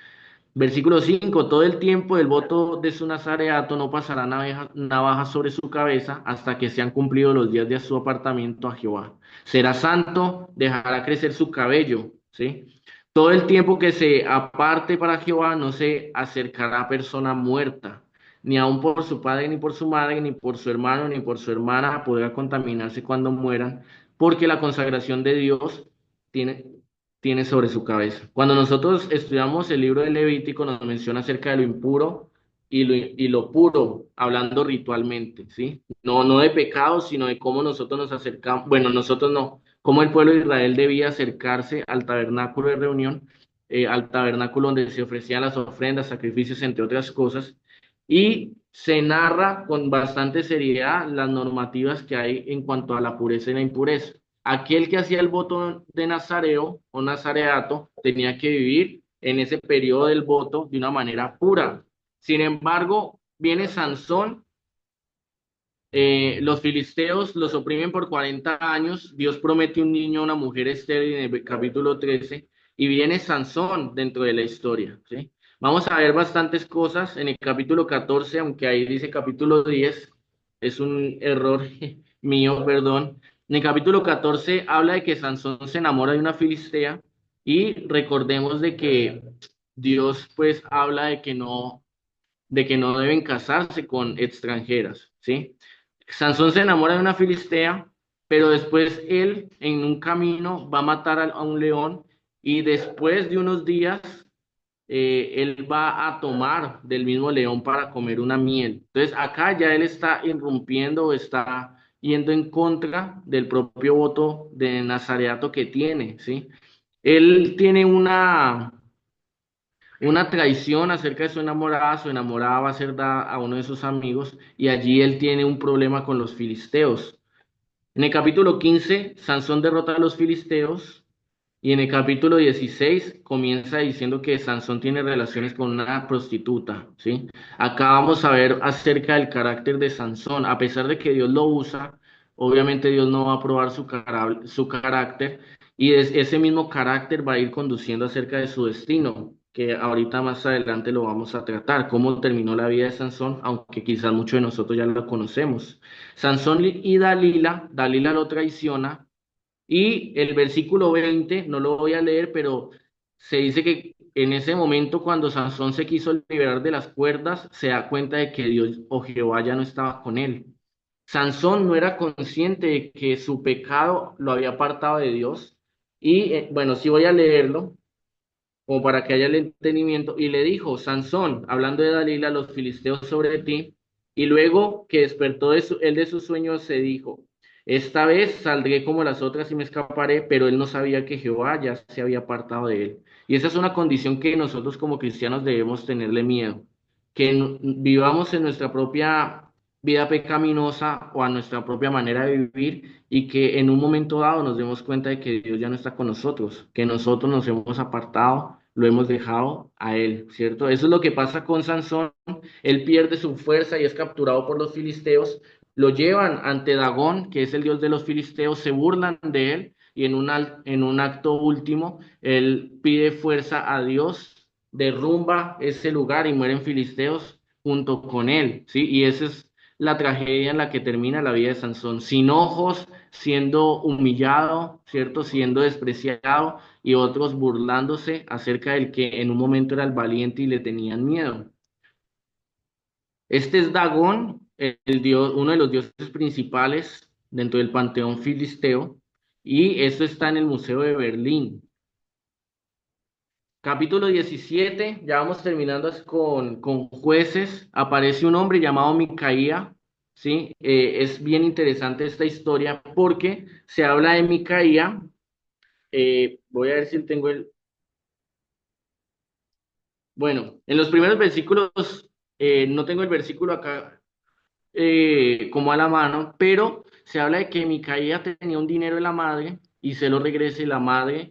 Speaker 1: Versículo 5: todo el tiempo del voto de su nazareato no pasará navaja sobre su cabeza hasta que sean cumplidos los días de su apartamiento a Jehová. Será santo, dejará crecer su cabello, ¿sí? Todo el tiempo que se aparte para Jehová no se acercará a persona muerta, ni aun por su padre, ni por su madre, ni por su hermano, ni por su hermana podrá contaminarse cuando mueran, porque la consagración de Dios tiene, tiene sobre su cabeza. Cuando nosotros estudiamos el libro de Levítico, nos menciona acerca de lo impuro y lo puro, hablando ritualmente, ¿sí? No, no de pecados, sino de cómo nosotros nos acercamos, bueno, nosotros no, cómo el pueblo de Israel debía acercarse al tabernáculo de reunión, al tabernáculo donde se ofrecían las ofrendas, sacrificios, entre otras cosas, y se narra con bastante seriedad las normativas que hay en cuanto a la pureza y la impureza. Aquel que hacía el voto de nazareo o nazareato tenía que vivir en ese periodo del voto de una manera pura. Sin embargo, viene Sansón, los filisteos los oprimen por 40 años, Dios promete un niño a una mujer estéril en el capítulo 13 y viene Sansón dentro de la historia, ¿sí? Vamos a ver bastantes cosas en el capítulo 14, aunque ahí dice capítulo 10, es un error mío, perdón. En el capítulo 14 habla de que Sansón se enamora de una filistea y recordemos de que Dios pues habla de que no deben casarse con extranjeras, ¿sí? Sansón se enamora de una filistea, pero después él en un camino va a matar a un león y después de unos días él va a tomar del mismo león para comer una miel. Entonces acá ya él está irrumpiendo, está yendo en contra del propio voto de nazareato que tiene, ¿sí? Él tiene una traición acerca de su enamorada va a ser dada a uno de sus amigos y allí él tiene un problema con los filisteos. En el capítulo 15, Sansón derrota a los filisteos y en el capítulo 16 comienza diciendo que Sansón tiene relaciones con una prostituta, ¿sí? Acá vamos a ver acerca del carácter de Sansón. A pesar de que Dios lo usa, obviamente Dios no va a probar su carácter y ese mismo carácter va a ir conduciendo acerca de su destino, que ahorita más adelante lo vamos a tratar, cómo terminó la vida de Sansón, aunque quizás muchos de nosotros ya lo conocemos. Sansón y Dalila lo traiciona y el versículo 20 no lo voy a leer, pero se dice que en ese momento cuando Sansón se quiso liberar de las cuerdas, se da cuenta de que Dios o Jehová ya no estaba con él. Sansón no era consciente de que su pecado lo había apartado de Dios. Y bueno, sí voy a leerlo, como para que haya el entendimiento. Y le dijo, Sansón, hablando de Dalila, los filisteos sobre ti. Y luego que despertó él de sus sueños, se dijo, esta vez saldré como las otras y me escaparé, pero él no sabía que Jehová ya se había apartado de él. Y esa es una condición que nosotros como cristianos debemos tenerle miedo, que vivamos en nuestra propia vida pecaminosa o a nuestra propia manera de vivir y que en un momento dado nos demos cuenta de que Dios ya no está con nosotros, que nosotros nos hemos apartado, lo hemos dejado a Él, ¿cierto? Eso es lo que pasa con Sansón. Él pierde su fuerza y es capturado por los filisteos, lo llevan ante Dagón, que es el dios de los filisteos, se burlan de él y en un acto último, él pide fuerza a Dios, derrumba ese lugar y mueren filisteos junto con él, ¿sí? Y esa es la tragedia en la que termina la vida de Sansón, sin ojos, siendo humillado, ¿cierto? Siendo despreciado y otros burlándose acerca del que en un momento era el valiente y le tenían miedo. Este es Dagón, el dios, uno de los dioses principales dentro del panteón filisteo, y esto está en el Museo de Berlín. Capítulo 17, ya vamos terminando con jueces. Aparece un hombre llamado Micaía, ¿sí? Es bien interesante esta historia porque se habla de Micaía. Voy a ver si tengo el. Bueno, en los primeros versículos, no tengo el versículo acá como a la mano, pero se habla de que Micaía tenía un dinero de la madre y se lo regresa y la madre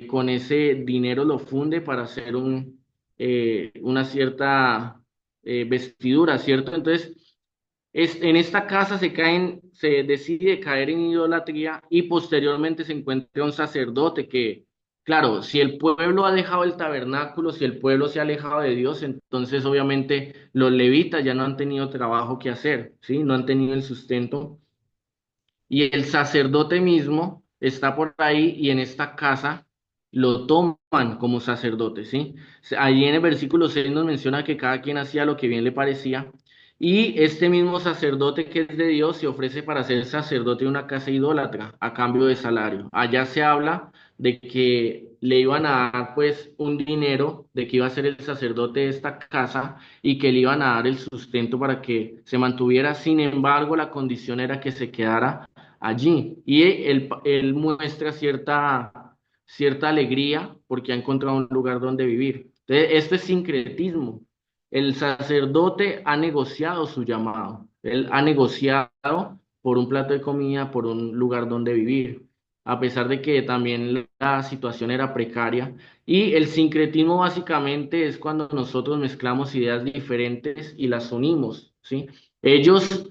Speaker 1: con ese dinero lo funde para hacer una cierta vestidura, ¿cierto? Entonces, En esta casa se decide caer en idolatría y posteriormente se encuentra un sacerdote que, claro, si el pueblo ha dejado el tabernáculo, si el pueblo se ha alejado de Dios, entonces obviamente los levitas ya no han tenido trabajo que hacer, ¿sí? No han tenido el sustento. Y el sacerdote mismo está por ahí y en esta casa lo toman como sacerdote, ¿sí? Allí en el versículo 6 nos menciona que cada quien hacía lo que bien le parecía y este mismo sacerdote que es de Dios se ofrece para ser sacerdote de una casa idólatra a cambio de salario. Allá se habla de que le iban a dar pues un dinero, de que iba a ser el sacerdote de esta casa y que le iban a dar el sustento para que se mantuviera. Sin embargo, la condición era que se quedara allí. Y él muestra cierta alegría porque ha encontrado un lugar donde vivir. Entonces, esto es sincretismo. El sacerdote ha negociado su llamado. Él ha negociado por un plato de comida, por un lugar donde vivir, a pesar de que también la situación era precaria. Y el sincretismo básicamente es cuando nosotros mezclamos ideas diferentes y las unimos, ¿sí? Ellos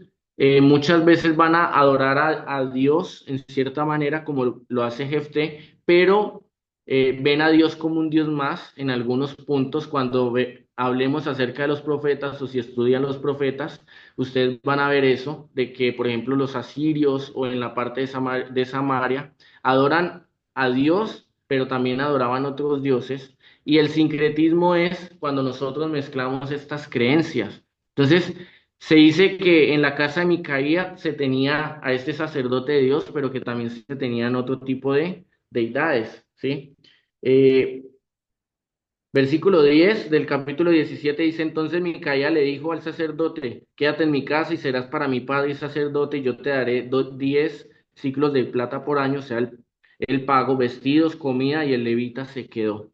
Speaker 1: muchas veces van a adorar a Dios en cierta manera, como lo hace Jefté, pero ven a Dios como un Dios más en algunos puntos. Cuando hablemos acerca de los profetas o si estudian los profetas, ustedes van a ver eso, de que, por ejemplo, los asirios o en la parte de Samaria adoran a Dios, pero también adoraban otros dioses. Y el sincretismo es cuando nosotros mezclamos estas creencias. Entonces, se dice que en la casa de Micaía se tenía a este sacerdote de Dios, pero que también se tenían otro tipo de deidades, ¿sí? Eh, Versículo 10 del capítulo 17 dice, entonces Micaía le dijo al sacerdote, quédate en mi casa y serás para mi padre y sacerdote, y yo te daré 10 ciclos de plata por año, o sea, el pago, vestidos, comida, y el levita se quedó.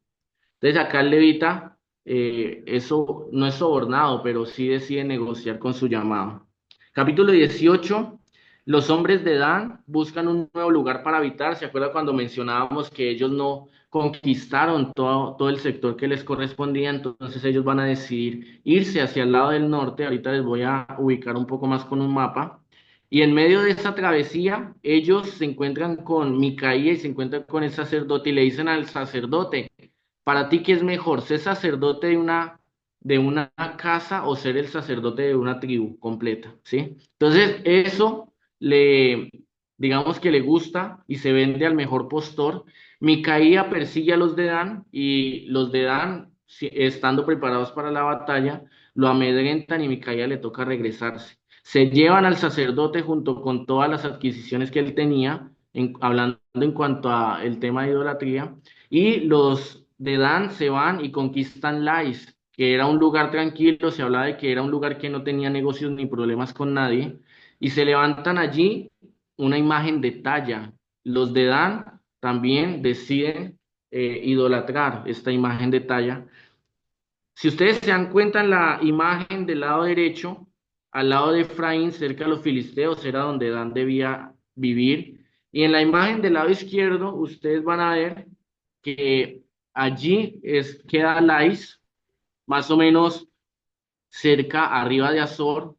Speaker 1: Entonces acá el levita, eso no es sobornado, pero sí decide negociar con su llamado. Capítulo 18, los hombres de Dan buscan un nuevo lugar para habitar. ¿Se acuerda cuando mencionábamos que ellos no conquistaron todo el sector que les correspondía? Entonces ellos van a decidir irse hacia el lado del norte. Ahorita les voy a ubicar un poco más con un mapa. Y en medio de esa travesía, ellos se encuentran con Micaía y se encuentran con el sacerdote y le dicen al sacerdote, ¿para ti qué es mejor, ser sacerdote de una casa o ser el sacerdote de una tribu completa? ¿Sí? Entonces, eso digamos que le gusta y se vende al mejor postor. Micaía persigue a los de Dan y los de Dan, estando preparados para la batalla, lo amedrentan y Micaía le toca regresarse. Se llevan al sacerdote junto con todas las adquisiciones que él tenía, hablando en cuanto a el tema de idolatría, y los de Dan se van y conquistan Lais, que era un lugar tranquilo. Se hablaba de que era un lugar que no tenía negocios ni problemas con nadie, y se levantan allí una imagen de talla. Los de Dan también deciden idolatrar esta imagen de talla. Si ustedes se dan cuenta en la imagen del lado derecho, al lado de Efraín, cerca de los filisteos, era donde Dan debía vivir. Y en la imagen del lado izquierdo, ustedes van a ver que allí queda Lais, más o menos cerca, arriba de Azor,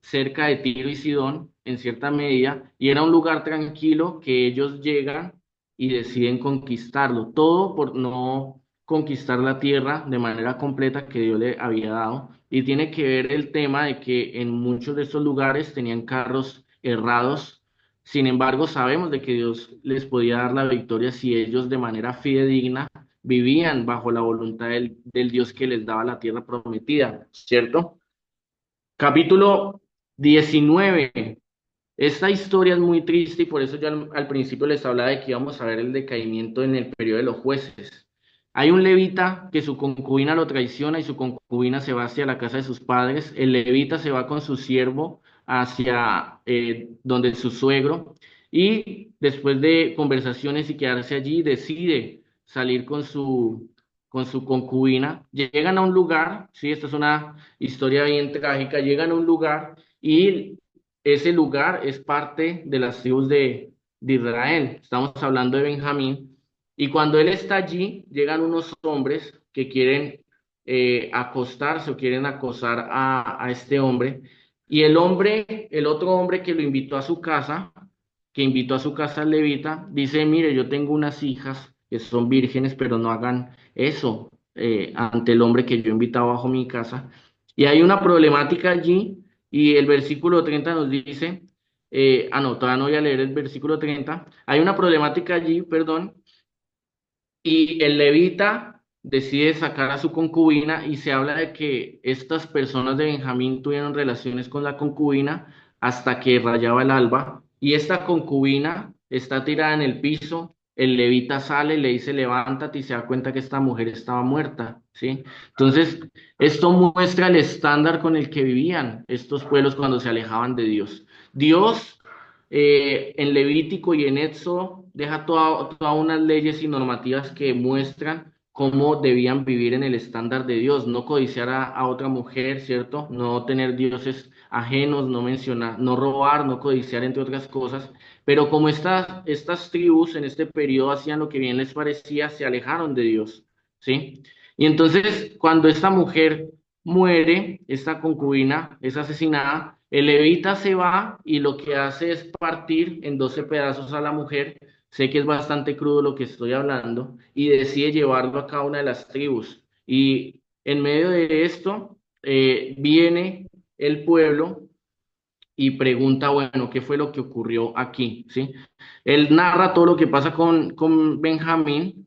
Speaker 1: cerca de Tiro y Sidón, en cierta medida, y era un lugar tranquilo que ellos llegan y deciden conquistarlo, todo por no conquistar la tierra de manera completa que Dios le había dado, y tiene que ver el tema de que en muchos de estos lugares tenían carros errados. Sin embargo, sabemos de que Dios les podía dar la victoria si ellos de manera fidedigna vivían bajo la voluntad del Dios que les daba la tierra prometida, ¿cierto? Capítulo 19. Esta historia es muy triste y por eso yo al principio les hablaba de que íbamos a ver el decaimiento en el periodo de los jueces. Hay un levita que su concubina lo traiciona y su concubina se va hacia la casa de sus padres. El levita se va con su siervo hacia donde su suegro y después de conversaciones y quedarse allí decide salir con su concubina. Llegan a un lugar, sí, esta es una historia bien trágica, llegan a un lugar y ese lugar es parte de las tribus de Israel. Estamos hablando de Benjamín. Y cuando él está allí, llegan unos hombres que quieren acostarse o quieren acosar a este hombre. Y el hombre, el otro hombre que lo invitó a su casa, que invitó a su casa al levita, dice, mire, yo tengo unas hijas que son vírgenes, pero no hagan eso ante el hombre que yo he invitado bajo mi casa. Y hay una problemática allí, y el versículo 30 nos dice, no, todavía no voy a leer el versículo 30. Hay una problemática allí, perdón, y el levita decide sacar a su concubina y se habla de que estas personas de Benjamín tuvieron relaciones con la concubina hasta que rayaba el alba y esta concubina está tirada en el piso. El levita sale, le dice levántate y se da cuenta que esta mujer estaba muerta, ¿sí? Entonces, esto muestra el estándar con el que vivían estos pueblos cuando se alejaban de Dios. Dios en Levítico y en Éxodo deja todas unas leyes y normativas que muestran cómo debían vivir en el estándar de Dios, no codiciar a otra mujer, ¿cierto? No tener dioses ajenos, no mencionar, no robar, no codiciar, entre otras cosas. Pero como estas tribus en este periodo hacían lo que bien les parecía, se alejaron de Dios, ¿sí? Y entonces, cuando esta mujer muere, esta concubina es asesinada, el levita se va y lo que hace es partir en 12 pedazos a la mujer. Sé que es bastante crudo lo que estoy hablando y decide llevarlo a cada una de las tribus. Y en medio de esto viene el pueblo y pregunta, bueno, ¿qué fue lo que ocurrió aquí? ¿Sí? Él narra todo lo que pasa con Benjamín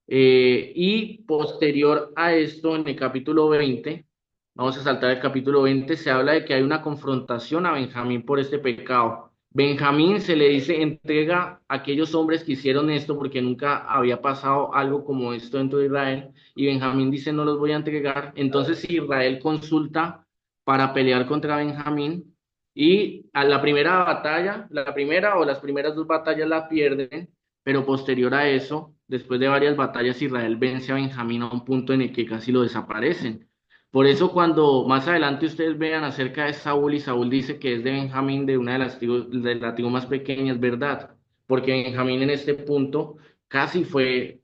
Speaker 1: y posterior a esto, en el capítulo 20, vamos a saltar el capítulo 20, se habla de que hay una confrontación a Benjamín por este pecado. Benjamín se le dice, entrega a aquellos hombres que hicieron esto porque nunca había pasado algo como esto dentro de Israel. Y Benjamín dice, no los voy a entregar. Entonces Israel consulta para pelear contra Benjamín y a la primera batalla, la primera o las primeras dos batallas la pierden, pero posterior a eso, después de varias batallas, Israel vence a Benjamín a un punto en el que casi lo desaparecen. Por eso cuando más adelante ustedes vean acerca de Saúl y Saúl dice que es de Benjamín, de una de la tribu más pequeña, es verdad, porque Benjamín en este punto casi fue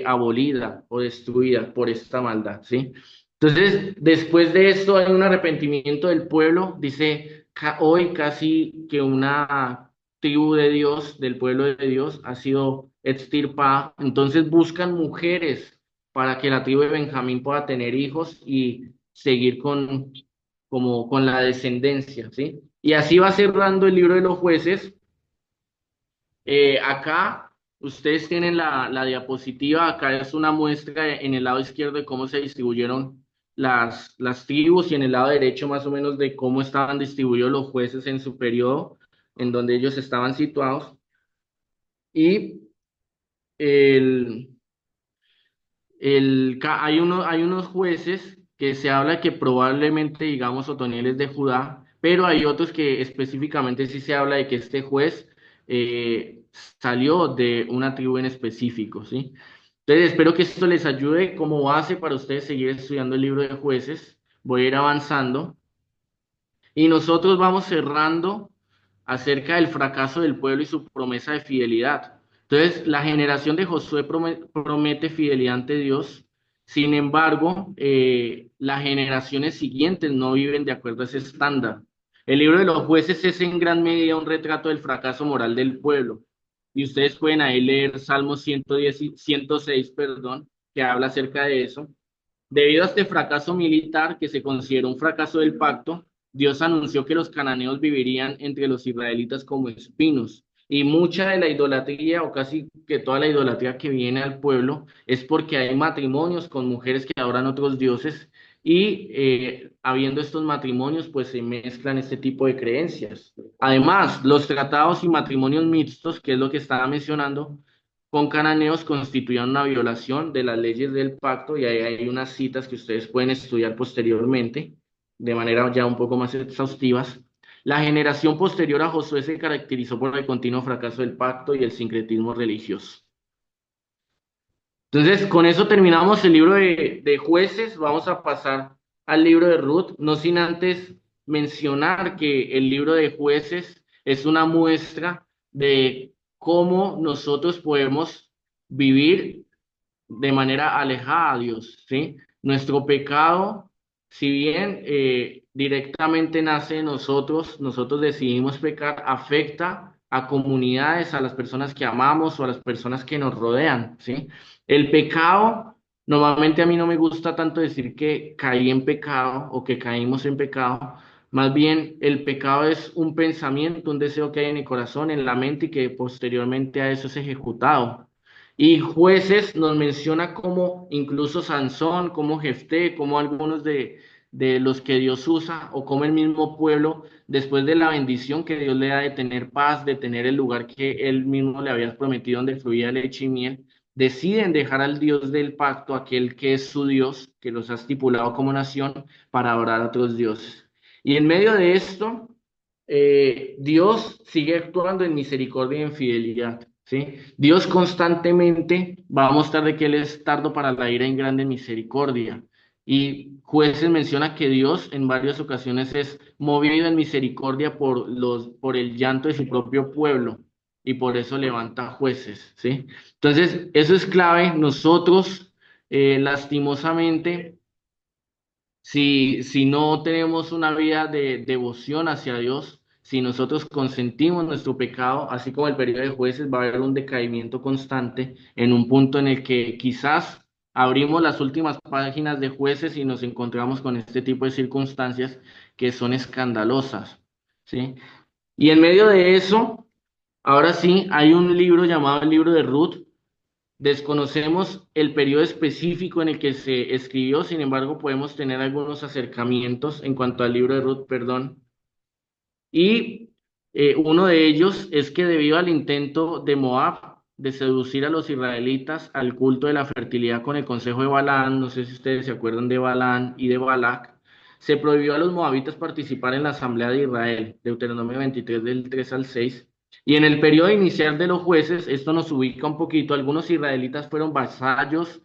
Speaker 1: abolida o destruida por esta maldad, ¿sí? Entonces, después de esto hay un arrepentimiento del pueblo, dice hoy casi que una tribu de Dios, del pueblo de Dios, ha sido extirpada, entonces buscan mujeres para que la tribu de Benjamín pueda tener hijos y seguir como, con la descendencia, ¿sí? Y así va cerrando el libro de los jueces. Acá ustedes tienen la diapositiva, acá es una muestra en el lado izquierdo de cómo se distribuyeron las tribus y en el lado derecho más o menos de cómo estaban distribuidos los jueces en su periodo, en donde ellos estaban situados. Y el, hay unos jueces que se habla que probablemente, digamos, Otoniel es de Judá, pero hay otros que específicamente sí se habla de que este juez salió de una tribu en específico, ¿sí? Entonces, espero que esto les ayude como base para ustedes seguir estudiando el libro de jueces. Voy a ir avanzando. Y nosotros vamos cerrando acerca del fracaso del pueblo y su promesa de fidelidad. Entonces, la generación de Josué promete fidelidad ante Dios. Sin embargo, las generaciones siguientes no viven de acuerdo a ese estándar. El libro de los jueces es en gran medida un retrato del fracaso moral del pueblo. Y ustedes pueden ahí leer Salmo 110 106, perdón, que habla acerca de eso. Debido a este fracaso militar, que se consideró un fracaso del pacto, Dios anunció que los cananeos vivirían entre los israelitas como espinos. Y mucha de la idolatría, o casi que toda la idolatría que viene al pueblo, es porque hay matrimonios con mujeres que adoran otros dioses y habiendo estos matrimonios, pues se mezclan este tipo de creencias. Además, los tratados y matrimonios mixtos, que es lo que estaba mencionando, con cananeos constituían una violación de las leyes del pacto y ahí hay unas citas que ustedes pueden estudiar posteriormente de manera ya un poco más exhaustivas. La generación posterior a Josué se caracterizó por el continuo fracaso del pacto y el sincretismo religioso. Entonces, con eso terminamos el libro de jueces. Vamos a pasar al libro de Ruth, no sin antes mencionar que el libro de jueces es una muestra de cómo nosotros podemos vivir de manera alejada a Dios, ¿sí? Nuestro pecado si bien directamente nace de nosotros decidimos pecar, afecta a comunidades, a las personas que amamos o a las personas que nos rodean, ¿sí? El pecado, normalmente a mí no me gusta tanto decir que caí en pecado o que caímos en pecado, más bien el pecado es un pensamiento, un deseo que hay en el corazón, en la mente y que posteriormente a eso es ejecutado. Y Jueces nos menciona como incluso Sansón, como Jefté, como algunos de los que Dios usa, o como el mismo pueblo, después de la bendición que Dios le da de tener paz, de tener el lugar que él mismo le había prometido donde fluía leche y miel, deciden dejar al Dios del pacto, aquel que es su Dios, que los ha estipulado como nación, para adorar a otros dioses. Y en medio de esto, Dios sigue actuando en misericordia y en fidelidad. ¿Sí? Dios constantemente va a mostrar de que Él es tardo para la ira en grande misericordia. Y Jueces menciona que Dios en varias ocasiones es movido en misericordia por el llanto de su propio pueblo y por eso levanta jueces, ¿sí? Entonces, eso es clave. Nosotros, lastimosamente, si no tenemos una vida de devoción hacia Dios, si nosotros consentimos nuestro pecado, así como el periodo de Jueces, va a haber un decaimiento constante en un punto en el que quizás abrimos las últimas páginas de Jueces y nos encontramos con este tipo de circunstancias que son escandalosas, ¿sí? Y en medio de eso, ahora sí, hay un libro llamado el libro de Ruth. Desconocemos el periodo específico en el que se escribió, sin embargo, podemos tener algunos acercamientos en cuanto al libro de Ruth, perdón. Y uno de ellos es que debido al intento de Moab de seducir a los israelitas al culto de la fertilidad con el consejo de Balaán, no sé si ustedes se acuerdan de Balaán y de Balac, se prohibió a los moabitas participar en la asamblea de Israel, Deuteronomio 23 del 3 al 6. Y en el periodo inicial de los jueces, esto nos ubica un poquito, algunos israelitas fueron vasallos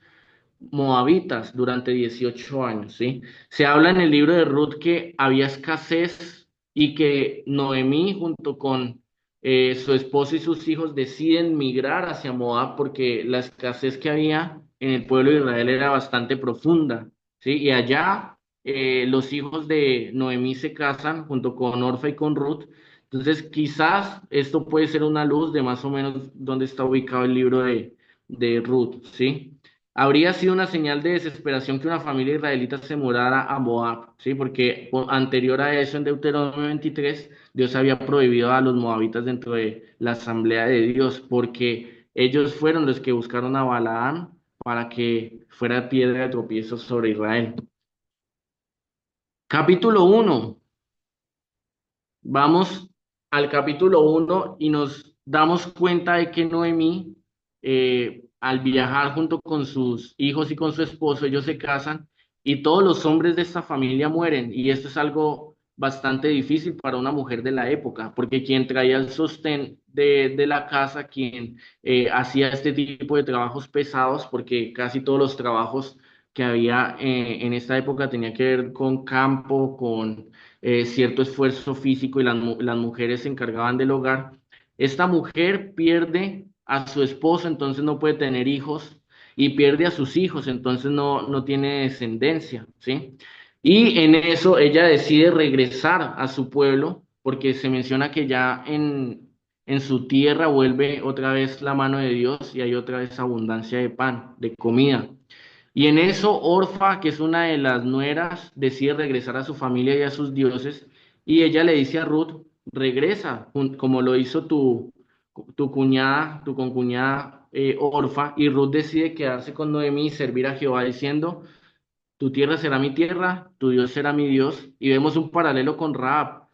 Speaker 1: moabitas durante 18 años, ¿sí? Se habla en el libro de Ruth que había escasez y que Noemí junto con su esposo y sus hijos deciden migrar hacia Moab porque la escasez que había en el pueblo de Israel era bastante profunda, ¿sí? Y allá los hijos de Noemí se casan junto con Orfa y con Ruth. Entonces, quizás esto puede ser una luz de más o menos dónde está ubicado el libro de Ruth, ¿sí? Habría sido una señal de desesperación que una familia israelita se mudara a Moab, ¿sí? Porque anterior a eso, en Deuteronomio 23, Dios había prohibido a los moabitas dentro de la asamblea de Dios, porque ellos fueron los que buscaron a Balaam para que fuera piedra de tropiezo sobre Israel. Capítulo 1. Vamos al capítulo 1 y nos damos cuenta de que Noemí, al viajar junto con sus hijos y con su esposo, ellos se casan y todos los hombres de esta familia mueren. Y esto es algo bastante difícil para una mujer de la época, porque quien traía el sostén de la casa, quien hacía este tipo de trabajos pesados, porque casi todos los trabajos que había en esta época tenía que ver con campo, con cierto esfuerzo físico y las mujeres se encargaban del hogar. Esta mujer pierde a su esposo, entonces no puede tener hijos, y pierde a sus hijos, entonces no tiene descendencia, ¿sí? Y en eso ella decide regresar a su pueblo, porque se menciona que ya en su tierra vuelve otra vez la mano de Dios y hay otra vez abundancia de pan, de comida. Y en eso Orfa, que es una de las nueras, decide regresar a su familia y a sus dioses, y ella le dice a Ruth, regresa, como lo hizo tu cuñada, tu concuñada Orfa, y Ruth decide quedarse con Noemí y servir a Jehová diciendo, tu tierra será mi tierra, tu Dios será mi Dios, y vemos un paralelo con Rahab.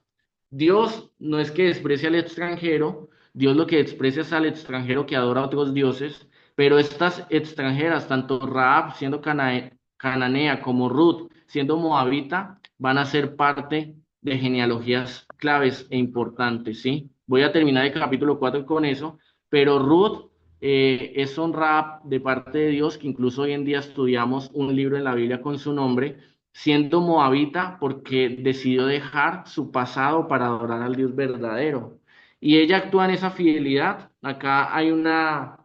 Speaker 1: Dios no es que desprecie al extranjero, Dios lo que desprecia es al extranjero que adora a otros dioses, pero estas extranjeras, tanto Rahab siendo cananea como Ruth siendo moabita, van a ser parte de genealogías claves e importantes, ¿sí? Voy a terminar el capítulo 4 con eso, pero Ruth es honrada de parte de Dios, que incluso hoy en día estudiamos un libro en la Biblia con su nombre, siendo moabita porque decidió dejar su pasado para adorar al Dios verdadero. Y ella actúa en esa fidelidad. Acá hay una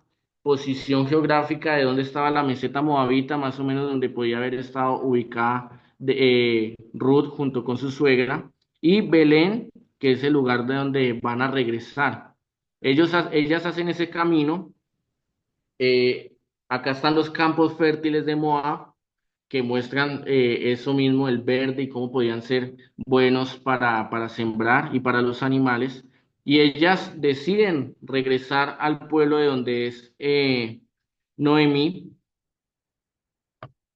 Speaker 1: posición geográfica de dónde estaba la meseta moabita, más o menos donde podía haber estado ubicada Ruth junto con su suegra, y Belén, que es el lugar de donde van a regresar. Ellas hacen ese camino. Acá están los campos fértiles de Moab, que muestran eso mismo, el verde y cómo podían ser buenos para sembrar y para los animales. Y ellas deciden regresar al pueblo de donde es Noemí.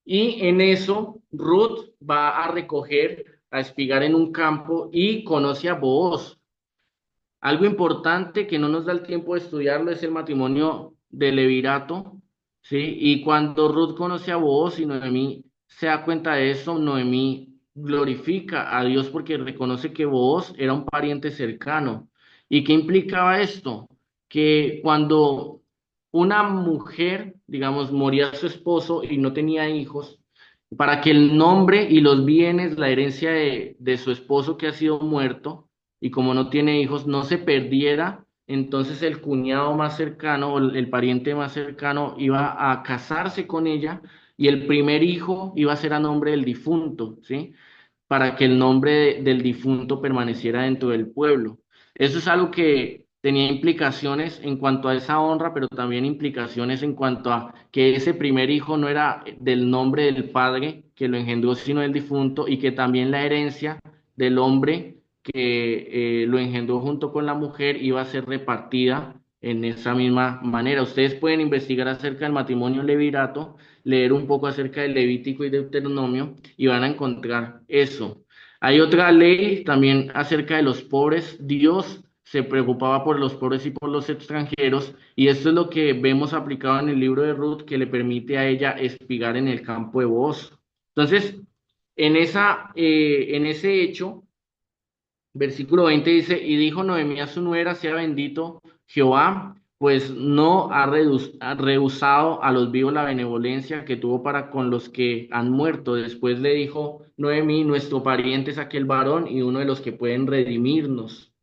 Speaker 1: Y en eso, Ruth va a recoger, a espigar en un campo y conoce a Booz. Algo importante que no nos da el tiempo de estudiarlo es el matrimonio de Levirato, ¿sí? Y cuando Ruth conoce a Booz y Noemí se da cuenta de eso, Noemí glorifica a Dios porque reconoce que Booz era un pariente cercano. ¿Y qué implicaba esto? Que cuando una mujer, digamos, moría su esposo y no tenía hijos, para que el nombre y los bienes, la herencia de su esposo que ha sido muerto, y como no tiene hijos, no se perdiera, entonces el cuñado más cercano o el pariente más cercano iba a casarse con ella y el primer hijo iba a ser a nombre del difunto, ¿sí? Para que el nombre del difunto permaneciera dentro del pueblo. Eso es algo que tenía implicaciones en cuanto a esa honra, pero también implicaciones en cuanto a que ese primer hijo no era del nombre del padre que lo engendró, sino del difunto, y que también la herencia del hombre que lo engendró junto con la mujer iba a ser repartida en esa misma manera. Ustedes pueden investigar acerca del matrimonio levirato, leer un poco acerca del Levítico y Deuteronomio y van a encontrar eso. Hay otra ley también acerca de los pobres. Dios se preocupaba por los pobres y por los extranjeros, y esto es lo que vemos aplicado en el libro de Ruth, que le permite a ella espigar en el campo de Booz. Entonces, en ese hecho, versículo 20 dice, y dijo Noemí a su nuera, sea bendito Jehová, pues no ha rehusado a los vivos la benevolencia que tuvo para con los que han muerto. Después le dijo Noemí, nuestro pariente es aquel varón y uno de los que pueden redimirnos.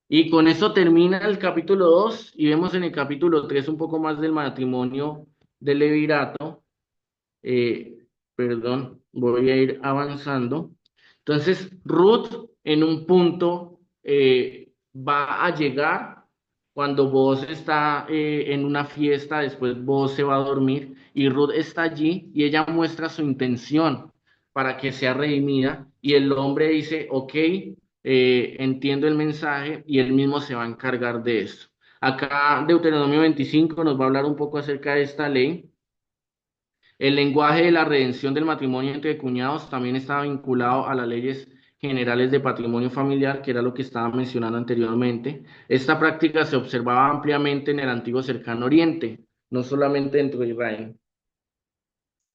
Speaker 1: Y con eso termina el capítulo 2 y vemos en el capítulo 3 un poco más del matrimonio de Levirato. Eh, Perdón, voy a ir avanzando. Entonces, Ruth en un punto va a llegar cuando vos está en una fiesta, después vos se va a dormir y Ruth está allí y ella muestra su intención para que sea redimida y el hombre dice, ok, entiendo el mensaje y él mismo se va a encargar de eso. Acá Deuteronomio 25 nos va a hablar un poco acerca de esta ley. El lenguaje de la redención del matrimonio entre cuñados también estaba vinculado a las leyes generales de patrimonio familiar, que era lo que estaba mencionando anteriormente. Esta práctica se observaba ampliamente en el antiguo cercano oriente, no solamente dentro de Israel.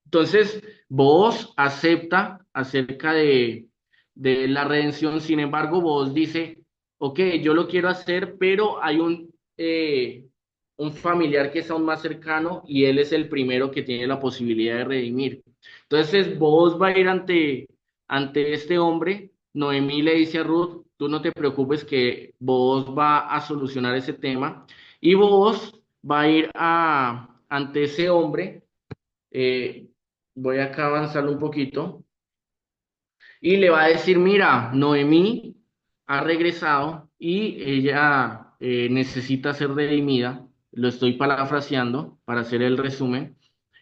Speaker 1: Entonces, vos acepta acerca de la redención, sin embargo, vos dice, ok, yo lo quiero hacer, pero hay un familiar que es aún más cercano y él es el primero que tiene la posibilidad de redimir. Entonces, vos va a ir ante este hombre, Noemí le dice a Ruth, tú no te preocupes que vos va a solucionar ese tema y vos va a ir ante ese hombre. eh, Voy acá a avanzar un poquito y le va a decir, mira, Noemí ha regresado y ella necesita ser redimida. Lo estoy parafraseando para hacer el resumen.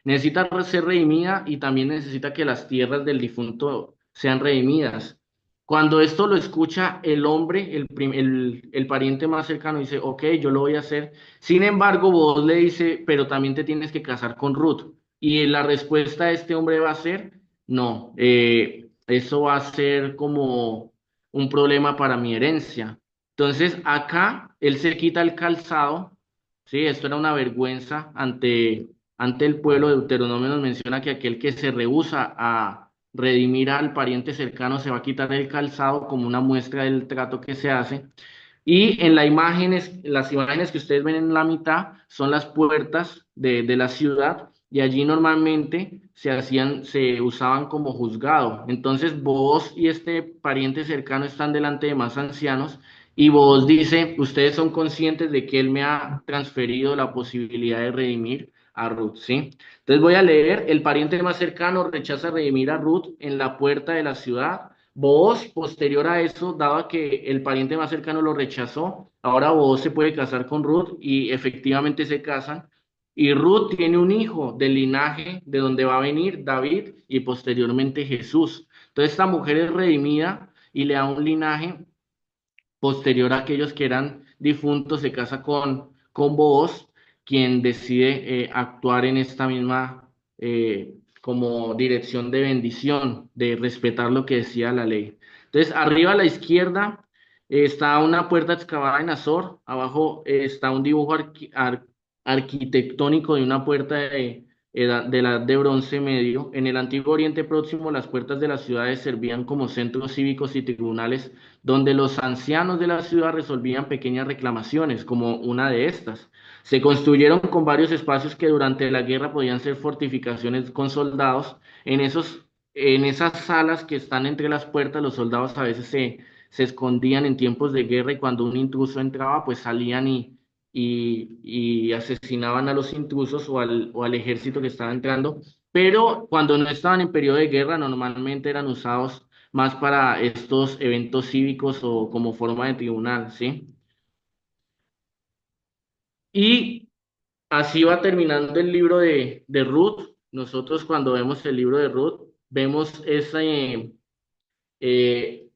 Speaker 1: Necesita ser redimida y también necesita que las tierras del difunto sean redimidas. Cuando esto lo escucha el hombre, el pariente más cercano, dice, ok, yo lo voy a hacer. Sin embargo, vos le dice, pero también te tienes que casar con Ruth. Y la respuesta de este hombre va a ser, no, eso va a ser como un problema para mi herencia. Entonces, acá él se quita el calzado, ¿sí? Esto era una vergüenza ante el pueblo. Deuteronomio nos menciona que aquel que se rehúsa a redimir al pariente cercano se va a quitar el calzado como una muestra del trato que se hace. Y en las imágenes que ustedes ven en la mitad son las puertas de la ciudad y allí normalmente se usaban como juzgado. Entonces vos y este pariente cercano están delante de más ancianos y vos dice, ustedes son conscientes de que él me ha transferido la posibilidad de redimir a Ruth, ¿sí? Entonces voy a leer, el pariente más cercano rechaza redimir a Ruth en la puerta de la ciudad. Booz, posterior a eso, dado que el pariente más cercano lo rechazó, ahora Booz se puede casar con Ruth y efectivamente se casan. Y Ruth tiene un hijo del linaje de donde va a venir David y posteriormente Jesús. Entonces esta mujer es redimida y le da un linaje posterior a aquellos que eran difuntos, se casa con Booz, quien decide actuar en esta misma como dirección de bendición, de respetar lo que decía la ley. Entonces, arriba a la izquierda está una puerta excavada en Azor, abajo está un dibujo arquitectónico de una puerta de la edad de Bronce Medio. En el antiguo Oriente Próximo, las puertas de las ciudades servían como centros cívicos y tribunales donde los ancianos de la ciudad resolvían pequeñas reclamaciones, como una de estas. Se construyeron con varios espacios que durante la guerra podían ser fortificaciones con soldados. En esas salas que están entre las puertas, los soldados a veces se escondían en tiempos de guerra y cuando un intruso entraba, pues salían y asesinaban a los intrusos o al ejército que estaba entrando. Pero cuando no estaban en periodo de guerra, normalmente eran usados más para estos eventos cívicos o como forma de tribunal, ¿sí? Y así va terminando el libro de Ruth. Nosotros cuando vemos el libro de Ruth, vemos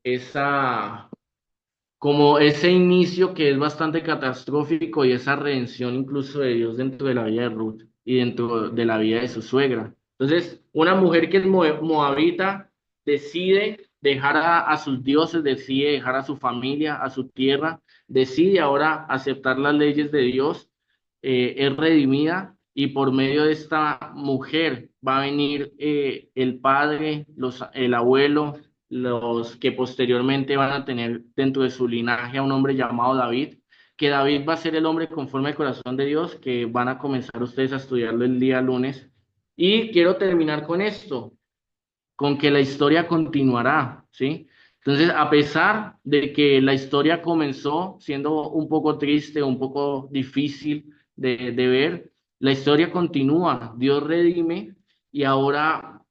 Speaker 1: esa, como ese inicio que es bastante catastrófico y esa redención incluso de Dios dentro de la vida de Ruth y dentro de la vida de su suegra. Entonces, una mujer que es moabita decide dejar a sus dioses, decide dejar a su familia, a su tierra, decide ahora aceptar las leyes de Dios, es redimida y por medio de esta mujer va a venir el padre, el abuelo, los que posteriormente van a tener dentro de su linaje a un hombre llamado David, que David va a ser el hombre conforme al corazón de Dios, que van a comenzar ustedes a estudiarlo el día lunes. Y quiero terminar con esto, con que la historia continuará, ¿sí? Entonces, a pesar de que la historia comenzó siendo un poco triste, un poco difícil de ver, la historia continúa, Dios redime y ahora,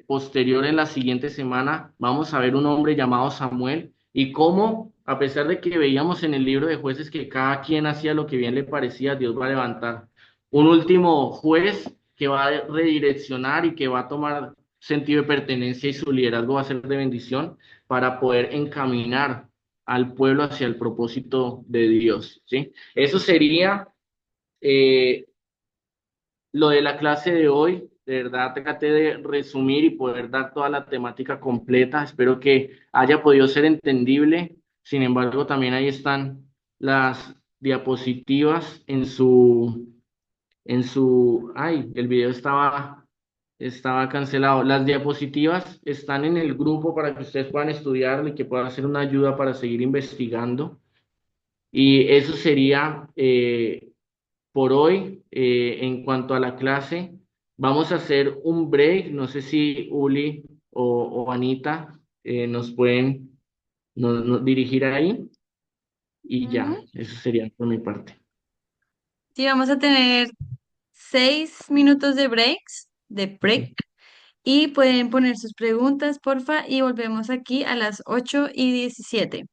Speaker 1: posterior en la siguiente semana, vamos a ver un hombre llamado Samuel y cómo, a pesar de que veíamos en el libro de jueces que cada quien hacía lo que bien le parecía, Dios va a levantar un último juez que va a redireccionar y que va a tomar sentido de pertenencia y su liderazgo va a ser de bendición para poder encaminar al pueblo hacia el propósito de Dios, ¿sí? Eso sería eh, lo de la clase de hoy. De verdad, traté de resumir y poder dar toda la temática completa. Espero que haya podido ser entendible. Sin embargo, también ahí están las diapositivas ay, el video estaba cancelado. Las diapositivas están en el grupo para que ustedes puedan estudiarlo y que puedan hacer una ayuda para seguir investigando. Y eso sería por hoy. En cuanto a la clase, vamos a hacer un break. No sé si Uli o Anita nos pueden nos dirigir ahí. Y
Speaker 2: Ujú.
Speaker 1: ya, eso sería por mi parte.
Speaker 2: Sí, vamos a tener 6 minutos de break, y pueden poner sus preguntas, porfa, y volvemos aquí a las 8:17.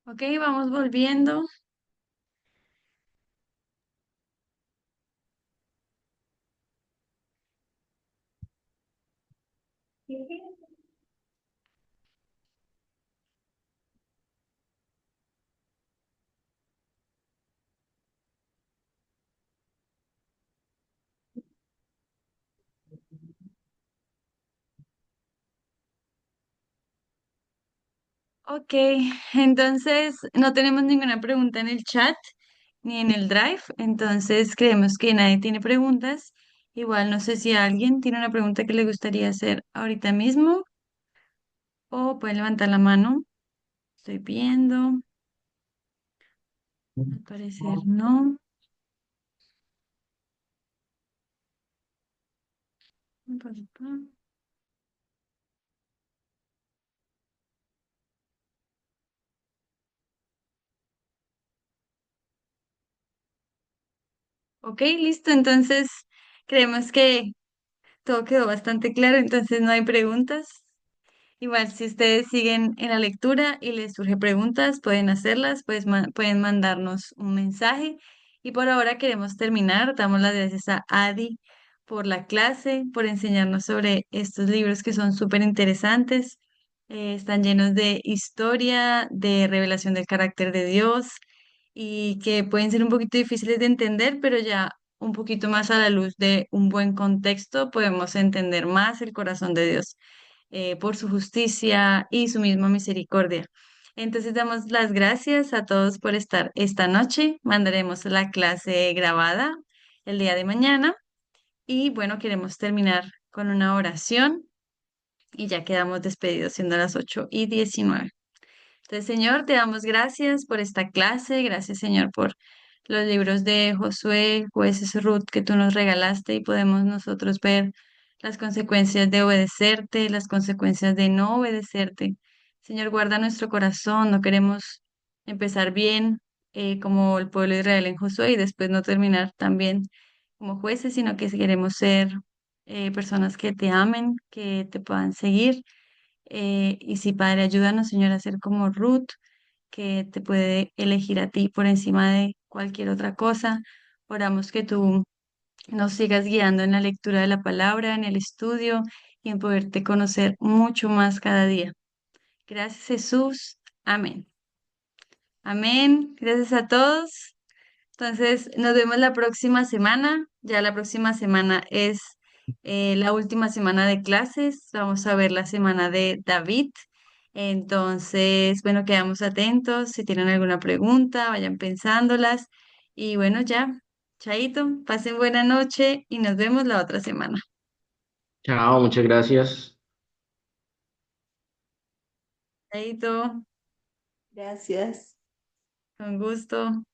Speaker 2: Ok, vamos volviendo. Ok, entonces no tenemos ninguna pregunta en el chat ni en el drive, entonces creemos que nadie tiene preguntas. Igual no sé si alguien tiene una pregunta que le gustaría hacer ahorita mismo o puede levantar la mano. Estoy viendo, al parecer no. Ok, listo, entonces creemos que todo quedó bastante claro, entonces no hay preguntas. Igual, si ustedes siguen en la lectura y les surge preguntas, pueden hacerlas, pues pueden mandarnos un mensaje. Y por ahora queremos terminar. Damos las gracias a Adi por la clase, por enseñarnos sobre estos libros que son súper interesantes. Están llenos de historia, de revelación del carácter de Dios y que pueden ser un poquito difíciles de entender, pero ya un poquito más a la luz de un buen contexto podemos entender más el corazón de Dios por su justicia y su misma misericordia. Entonces damos las gracias a todos por estar esta noche. Mandaremos la clase grabada el día de mañana y bueno, queremos terminar con una oración y ya quedamos despedidos siendo las 8:19. Entonces, Señor, te damos gracias por esta clase, gracias, Señor, por los libros de Josué, Jueces, Ruth que tú nos regalaste y podemos nosotros ver las consecuencias de obedecerte, las consecuencias de no obedecerte. Señor, guarda nuestro corazón, no queremos empezar bien como el pueblo de Israel en Josué y después no terminar tan bien como jueces, sino que queremos ser personas que te amen, que te puedan seguir y sí, Padre, ayúdanos, Señor, a ser como Ruth, que te puede elegir a ti por encima de cualquier otra cosa. Oramos que tú nos sigas guiando en la lectura de la palabra, en el estudio y en poderte conocer mucho más cada día. Gracias, Jesús. Amén. Amén. Gracias a todos. Entonces, nos vemos la próxima semana. Ya la próxima semana es la última semana de clases. Vamos a ver la semana de David. Entonces, bueno, quedamos atentos. Si tienen alguna pregunta, vayan pensándolas. Y bueno, ya, chaito, pasen buena noche y nos vemos la otra semana.
Speaker 1: Chao, muchas gracias.
Speaker 2: Chaito,
Speaker 3: Gracias.
Speaker 2: con gusto.